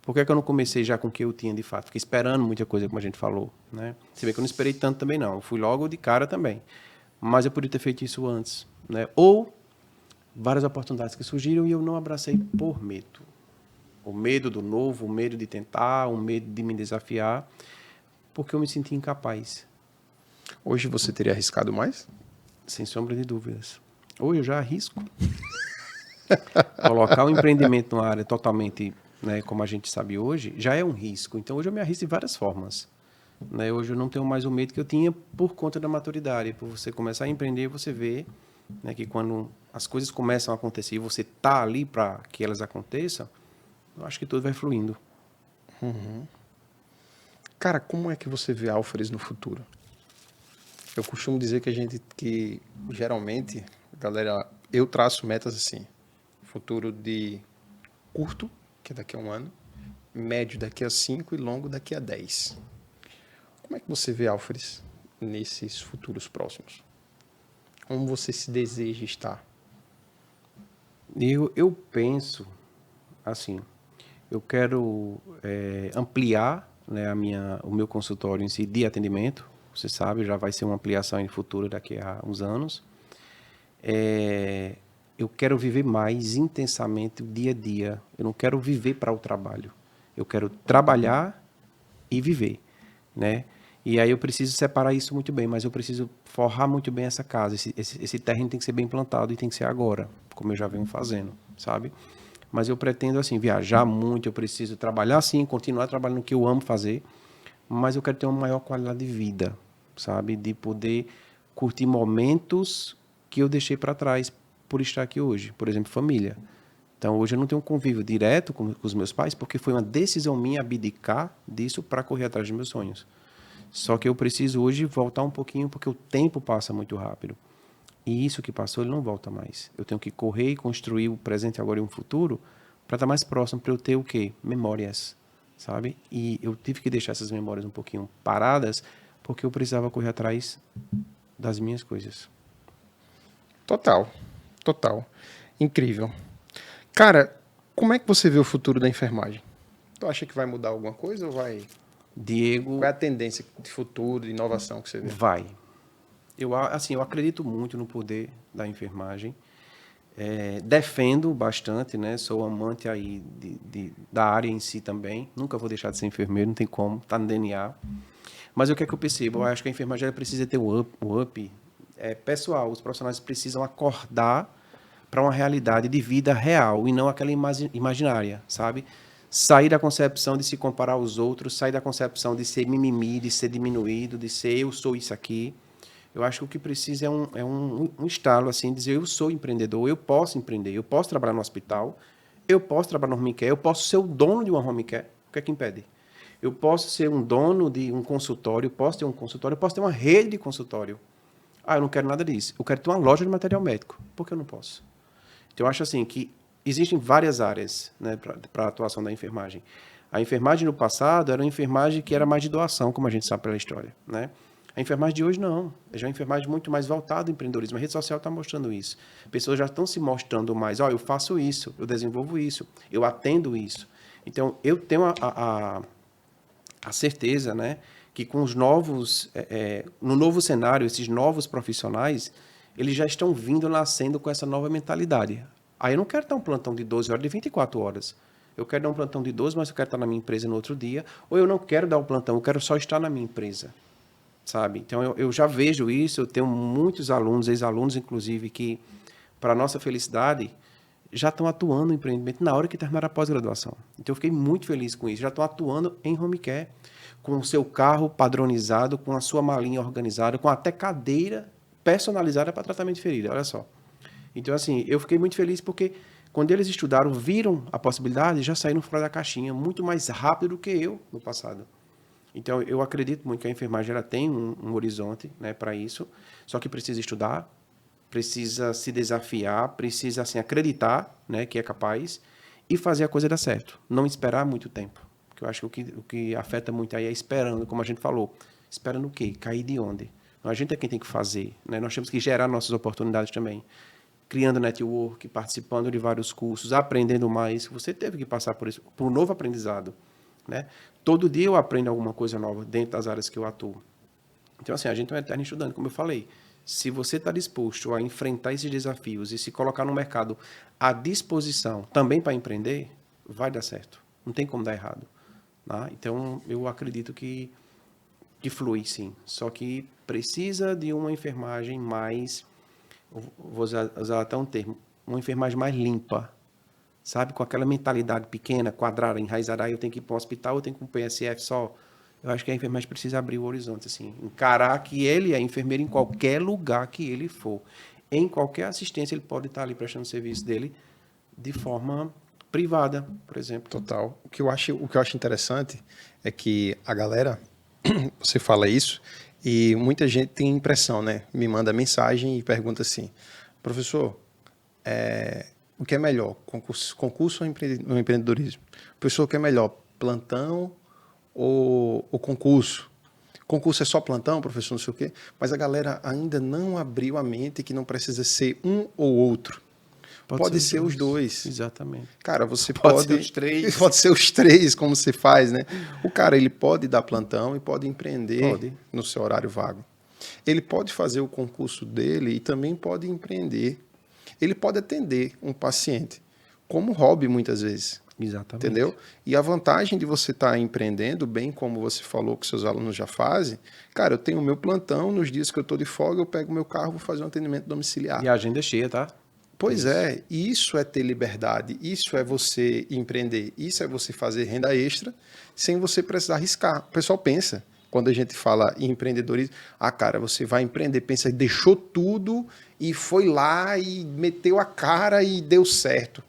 Por que eu não comecei já com o que eu tinha de fato? Fiquei esperando muita coisa, como a gente falou. Né? Se bem que eu não esperei tanto também não, eu fui logo de cara também. Mas eu poderia ter feito isso antes. Né? Ou várias oportunidades que surgiram e eu não abracei por medo. O medo do novo, o medo de tentar, o medo de me desafiar, porque eu me senti incapaz. Hoje você teria arriscado mais? Sem sombra de dúvidas. Hoje eu já arrisco. Colocar o empreendimento numa área totalmente, né, como a gente sabe hoje, já é um risco. Então hoje eu me arrisco de várias formas. Né? Hoje eu não tenho mais o medo que eu tinha por conta da maturidade. Por você começar a empreender, você vê, né, que quando as coisas começam a acontecer e você está ali para que elas aconteçam, eu acho que tudo vai fluindo. Cara, como é que você vê Alferes no futuro? Eu costumo dizer que geralmente, galera, eu traço metas assim. Futuro de curto, que é daqui a um ano, médio daqui a 5 e longo daqui a 10. Como é que você vê Alferes nesses futuros próximos? Como você se deseja estar? Eu penso assim, eu quero ampliar, né, o meu consultório em si de atendimento. Você sabe, já vai ser uma ampliação em futuro daqui a uns anos. Eu quero viver mais intensamente o dia a dia. Eu não quero viver para o trabalho. Eu quero trabalhar e viver, né? E aí eu preciso separar isso muito bem, mas eu preciso forrar muito bem essa casa. Esse terreno tem que ser bem plantado e tem que ser agora, como eu já venho fazendo, sabe? Mas eu pretendo, assim, viajar muito, eu preciso trabalhar, sim, continuar trabalhando no que eu amo fazer, mas eu quero ter uma maior qualidade de vida, sabe? De poder curtir momentos que eu deixei para trás por estar aqui hoje. Por exemplo, família. Então, hoje eu não tenho um convívio direto com os meus pais, porque foi uma decisão minha abdicar disso para correr atrás dos meus sonhos. Só que eu preciso hoje voltar um pouquinho, porque o tempo passa muito rápido. E isso que passou, ele não volta mais. Eu tenho que correr e construir o presente agora e um futuro para estar mais próximo, para eu ter o quê? Memórias, sabe? E eu tive que deixar essas memórias um pouquinho paradas, porque eu precisava correr atrás das minhas coisas. Total, total. Incrível. Cara, como é que você vê o futuro da enfermagem? Tu acha que vai mudar alguma coisa ou vai... Diego, Qual é a tendência de futuro, de inovação que você vê? vai. Eu acredito muito no poder da enfermagem. Defendo bastante, né? Sou amante aí da área em si também. Nunca vou deixar de ser enfermeiro, não tem como, está no DNA. Mas o que é que eu percebo? Eu acho que a enfermagem precisa ter o up pessoal. Os profissionais precisam acordar para uma realidade de vida real e não aquela imaginária, sabe? Sair da concepção de se comparar aos outros, sair da concepção de ser mimimi, de ser diminuído, de ser eu sou isso aqui. Eu acho que o que precisa é um estalo, assim, dizer eu sou empreendedor, eu posso empreender, eu posso trabalhar no hospital, eu posso trabalhar no home care, eu posso ser o dono de uma home care. O que é que impede? Eu posso ser um dono de um consultório, eu posso ter um consultório, eu posso ter uma rede de consultório. Ah, eu não quero nada disso. Eu quero ter uma loja de material médico. Por que eu não posso? Então, eu acho assim que existem várias áreas, né, para a atuação da enfermagem. A enfermagem no passado era uma enfermagem que era mais de doação, como a gente sabe pela história, né? A enfermagem de hoje não, é já uma enfermagem muito mais voltada ao empreendedorismo. A rede social está mostrando isso. Pessoas já estão se mostrando mais, eu faço isso, eu desenvolvo isso, eu atendo isso. Então, eu tenho a certeza, né, que com os novos, no novo cenário, esses novos profissionais, eles já estão vindo, nascendo com essa nova mentalidade. Aí eu não quero dar um plantão de 12 horas, de 24 horas. Eu quero dar um plantão de 12, mas eu quero estar na minha empresa no outro dia. Ou eu não quero dar o plantão, eu quero só estar na minha empresa. Sabe? Então, eu já vejo isso, eu tenho muitos alunos, ex-alunos, inclusive, que, para a nossa felicidade, já estão atuando no empreendimento na hora que terminaram a pós-graduação. Então, eu fiquei muito feliz com isso. Já estão atuando em home care, com o seu carro padronizado, com a sua malinha organizada, com até cadeira personalizada para tratamento de ferida. Olha só. Então, assim, eu fiquei muito feliz porque quando eles estudaram, viram a possibilidade, já saíram fora da caixinha muito mais rápido do que eu no passado. Então, eu acredito muito que a enfermagem ela tem um horizonte, né, para isso, só que precisa estudar, precisa se desafiar, precisa assim, acreditar, né, que é capaz e fazer a coisa dar certo. Não esperar muito tempo. Porque eu acho que o que afeta muito aí é esperando, como a gente falou. Esperando o quê? Cair de onde? Não, a gente é quem tem que fazer, né? Nós temos que gerar nossas oportunidades também. Criando network, participando de vários cursos, aprendendo mais. Você teve que passar por isso, por um novo aprendizado, né? Todo dia eu aprendo alguma coisa nova dentro das áreas que eu atuo. Então, assim, a gente é um eterno estudante, como eu falei. Se você está disposto a enfrentar esses desafios e se colocar no mercado à disposição também para empreender, vai dar certo. Não tem como dar errado. Tá? Então, eu acredito que flui, sim. Só que precisa de uma enfermagem mais, vou usar até um termo, uma enfermagem mais limpa. Sabe, com aquela mentalidade pequena, quadrada, enraizada, eu tenho que ir para um hospital, eu tenho que ir para um PSF só. Eu acho que a enfermagem precisa abrir o horizonte, assim, encarar que ele é enfermeiro em qualquer lugar que ele for. Em qualquer assistência, ele pode estar ali prestando o serviço dele de forma privada, por exemplo. Total. O que eu acho interessante é que a galera, você fala isso, e muita gente tem impressão, né? Me manda mensagem e pergunta assim, professor, o que é melhor, concurso ou empreendedorismo? Professor, o que é melhor, plantão ou concurso? Concurso é só plantão, professor, não sei o quê, mas a galera ainda não abriu a mente que não precisa ser um ou outro. Pode ser os dois. Exatamente. Cara, você pode ser os três. Pode ser os três, como você faz, né? O cara, ele pode dar plantão e pode empreender no seu horário vago. Ele pode fazer o concurso dele e também pode empreender. Ele pode atender um paciente como hobby, muitas vezes. Exatamente. Entendeu? E a vantagem de você estar empreendendo, bem como você falou que seus alunos já fazem, cara, eu tenho o meu plantão, nos dias que eu estou de folga, eu pego meu carro e vou fazer um atendimento domiciliar. E a agenda é cheia, tá? Pois é, isso é ter liberdade, isso é você empreender, isso é você fazer renda extra sem você precisar arriscar. O pessoal pensa, quando a gente fala em empreendedorismo, cara, você vai empreender, pensa, deixou tudo e foi lá e meteu a cara e deu certo.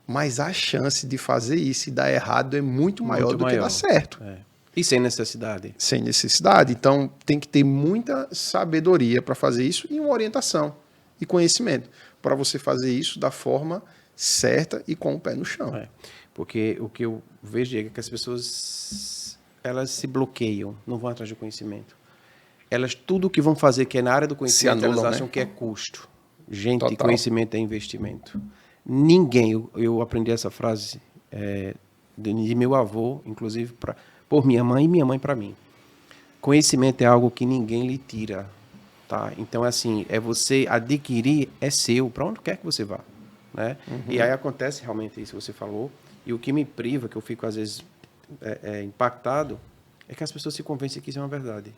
Mas a chance de fazer isso e dar errado é muito maior do que dar certo. É. E sem necessidade. Sem necessidade. Então, tem que ter muita sabedoria para fazer isso e uma orientação e conhecimento para você fazer isso da forma certa e com o pé no chão. Porque o que eu vejo, Diego, é que as pessoas elas se bloqueiam, não vão atrás do conhecimento. Elas, tudo que vão fazer que é na área do conhecimento, anulam, elas acham que é custo. Gente, total. Conhecimento é investimento. Ninguém, eu aprendi essa frase de meu avô, inclusive por minha mãe e minha mãe para mim. Conhecimento é algo que ninguém lhe tira. Tá? Então, assim, você adquirir, é seu, para onde quer que você vá. Né? Uhum. E aí acontece realmente isso que você falou, e o que me priva, que eu fico às vezes impactado, é que as pessoas se convencem que isso é uma verdade.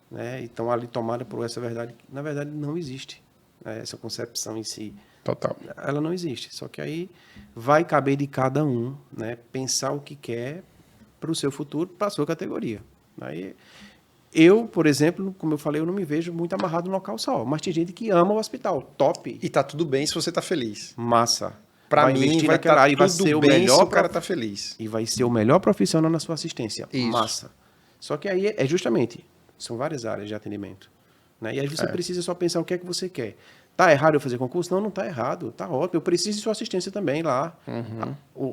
Né? E estão ali tomadas por essa verdade, que na verdade não existe. Né? Essa concepção em si. Total. Ela não existe, só que aí vai caber de cada um, né? Pensar o que quer para o seu futuro, para a sua categoria. Aí, eu, por exemplo, como eu falei, eu não me vejo muito amarrado no local só, mas tem gente que ama o hospital, top. E tá tudo bem se você tá feliz. Massa. Para mim, vai estar tudo bem se o cara tá feliz. E vai ser o melhor profissional na sua assistência. Isso. Massa. Só que aí justamente, são várias áreas de atendimento. Né? E aí você precisa só pensar o que é que você quer. Tá errado eu fazer concurso? Não, não tá errado. Tá ótimo. Eu preciso de sua assistência também lá.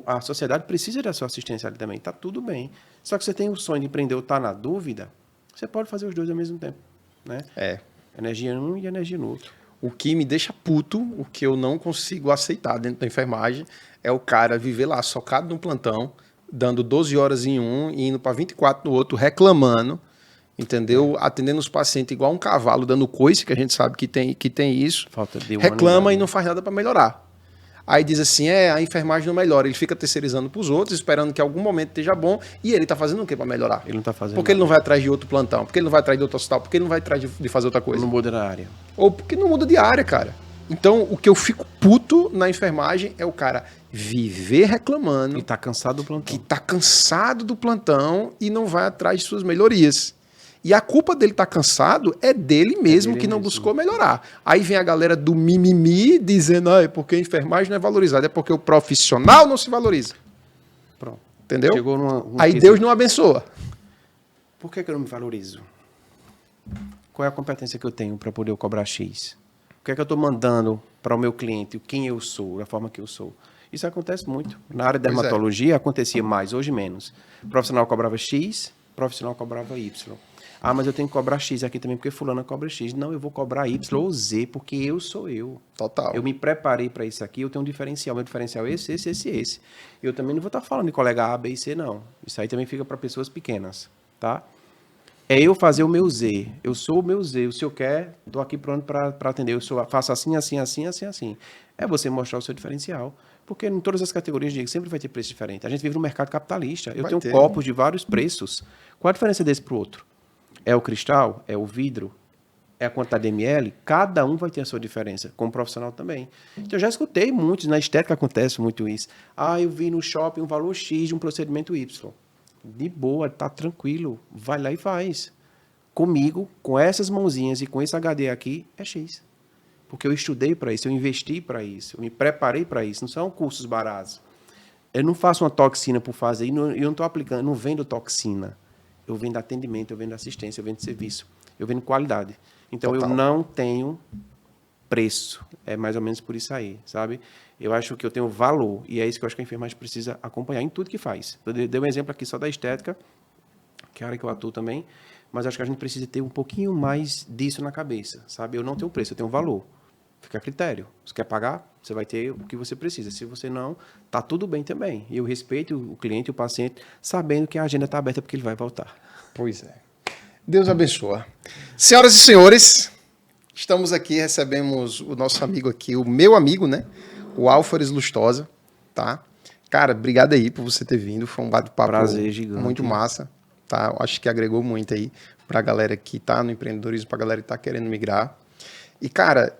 A sociedade precisa da sua assistência ali também. Tá tudo bem. Só que você tem o sonho de empreender ou tá na dúvida, você pode fazer os dois ao mesmo tempo, né? Energia em um e energia no outro. O que me deixa puto, o que eu não consigo aceitar dentro da enfermagem, é o cara viver lá socado no plantão, dando 12 horas em um e indo para 24 no outro, reclamando, entendeu? Atendendo os pacientes igual um cavalo, dando coice, que a gente sabe que tem isso. Falta de reclama e não faz nada para melhorar. Aí diz assim, a enfermagem não melhora. Ele fica terceirizando para os outros, esperando que em algum momento esteja bom. E ele está fazendo o quê para melhorar? Ele não está fazendo Porque ele não vai atrás de outro plantão? Porque ele não vai atrás de outro hospital? Porque ele não vai atrás de fazer outra coisa? Não muda na área. Ou porque não muda de área, cara. Então, o que eu fico puto na enfermagem é o cara viver reclamando. E tá cansado do plantão. Que tá cansado do plantão e não vai atrás de suas melhorias. E a culpa dele estar cansado é dele mesmo, que não buscou melhorar. Aí vem a galera do mimimi dizendo, é porque a enfermagem não é valorizada, é porque o profissional não se valoriza. Pronto. Entendeu? Chegou aí Deus não abençoa. Por que eu não me valorizo? Qual é a competência que eu tenho para poder cobrar X? O que é que eu estou mandando para o meu cliente, quem eu sou, da forma que eu sou? Isso acontece muito. Na área de dermatologia acontecia mais, hoje menos. O profissional cobrava X, o profissional cobrava Y. Ah, mas eu tenho que cobrar X aqui também, porque fulano cobra X. Não, eu vou cobrar Y ou Z, porque eu sou eu. Total. Eu me preparei para isso aqui, eu tenho um diferencial. Meu diferencial é esse. Eu também não vou estar falando de colega A, B e C, não. Isso aí também fica para pessoas pequenas, tá? É eu fazer o meu Z. Eu sou o meu Z. O senhor quer, estou aqui pronto para atender. Eu faço assim. É você mostrar o seu diferencial. Porque em todas as categorias, Diego, sempre vai ter preço diferente. A gente vive no mercado capitalista. Eu tenho copos de vários preços. Qual a diferença desse para o outro? É o cristal? É o vidro? É a quantidade de ml? Cada um vai ter a sua diferença, como profissional também. Então, eu já escutei muitos, na estética acontece muito isso. Ah, eu vi no shopping um valor X de um procedimento Y. De boa, tá tranquilo. Vai lá e faz. Comigo, com essas mãozinhas e com esse HD aqui, é X. Porque eu estudei para isso, eu investi para isso, eu me preparei para isso. Não são cursos baratos. Eu não faço uma toxina por fazer, eu não estou aplicando, não vendo toxina. Eu vendo atendimento, eu vendo assistência, eu vendo serviço, eu vendo qualidade. Então, eu não tenho preço. É mais ou menos por isso aí, sabe? Eu acho que eu tenho valor. E é isso que eu acho que a enfermagem precisa acompanhar em tudo que faz. Eu dei um exemplo aqui só da estética, que é a área que eu atuo também, mas acho que a gente precisa ter um pouquinho mais disso na cabeça, sabe? Eu não tenho preço, eu tenho valor. Fica a critério. Se quer pagar, você vai ter o que você precisa. Se você não, tá tudo bem também. E eu respeito o cliente e o paciente, sabendo que a agenda está aberta porque ele vai voltar. Pois é. Deus abençoa. Senhoras e senhores, estamos aqui, recebemos o nosso amigo aqui, o meu amigo, né? O Álvares Lustosa, tá? Cara, obrigado aí por você ter vindo. Foi um bate-papo muito massa, tá? Eu acho que agregou muito aí pra galera que tá no empreendedorismo, pra galera que tá querendo migrar. E, cara,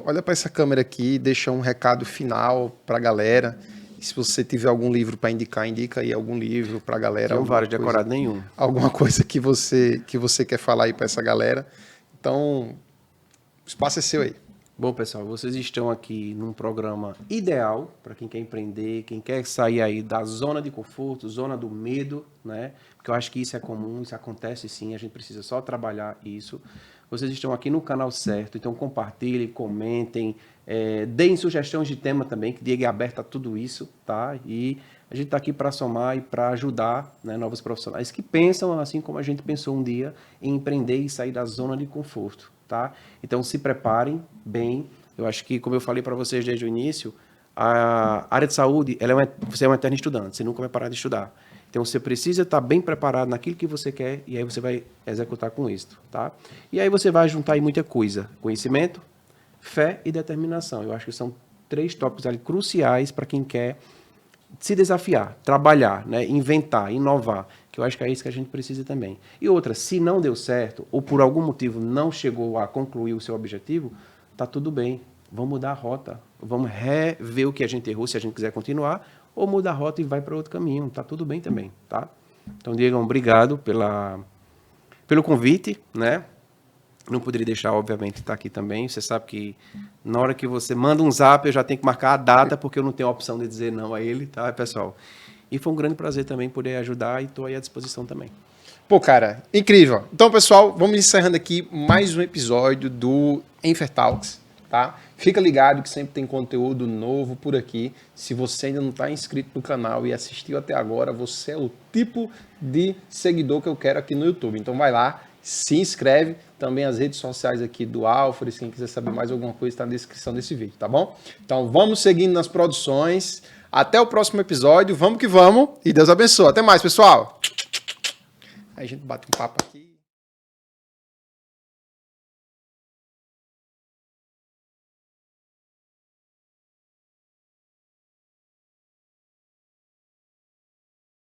olha para essa câmera aqui, deixa um recado final pra galera. E se você tiver algum livro para indicar, indica aí algum livro pra galera. Não vários decorado nenhum. Alguma coisa que você quer falar aí para essa galera. Então, o espaço é seu aí. Bom, pessoal, vocês estão aqui num programa ideal para quem quer empreender, quem quer sair aí da zona de conforto, zona do medo, né? Porque eu acho que isso é comum, isso acontece sim, a gente precisa só trabalhar isso. Vocês estão aqui no canal certo, então compartilhem, comentem, deem sugestões de tema também, que Diego é aberto a tudo isso, tá? E a gente está aqui para somar e para ajudar, né, novos profissionais que pensam, assim como a gente pensou um dia, em empreender e sair da zona de conforto, tá? Então se preparem bem. Eu acho que, como eu falei para vocês desde o início, a área de saúde, você é um eterno estudante, você nunca vai parar de estudar. Então, você precisa estar bem preparado naquilo que você quer e aí você vai executar com êxito, tá? E aí você vai juntar aí muita coisa. Conhecimento, fé e determinação. Eu acho que são 3 tópicos ali cruciais para quem quer se desafiar, trabalhar, né? Inventar, inovar, que eu acho que é isso que a gente precisa também. E outra, se não deu certo ou por algum motivo não chegou a concluir o seu objetivo, tá tudo bem. Vamos mudar a rota, vamos rever o que a gente errou se a gente quiser continuar, ou muda a rota e vai para outro caminho. Tá tudo bem também, tá? Então, Diego, obrigado pelo convite, né? Não poderia deixar, obviamente, estar aqui também. Você sabe que na hora que você manda um zap, eu já tenho que marcar a data, porque eu não tenho a opção de dizer não a ele, tá, pessoal? E foi um grande prazer também poder ajudar e estou aí à disposição também. Pô, cara, incrível. Então, pessoal, vamos encerrando aqui mais um episódio do Enfertalks. tá? Fica ligado que sempre tem conteúdo novo por aqui. Se você ainda não está inscrito no canal e assistiu até agora, você é o tipo de seguidor que eu quero aqui no YouTube. Então vai lá, se inscreve. Também as redes sociais aqui do Alfares, quem quiser saber mais alguma coisa está na descrição desse vídeo, tá bom? Então vamos seguindo nas produções. Até o próximo episódio. Vamos que vamos. E Deus abençoe. Até mais, pessoal. Aí a gente bate um papo aqui.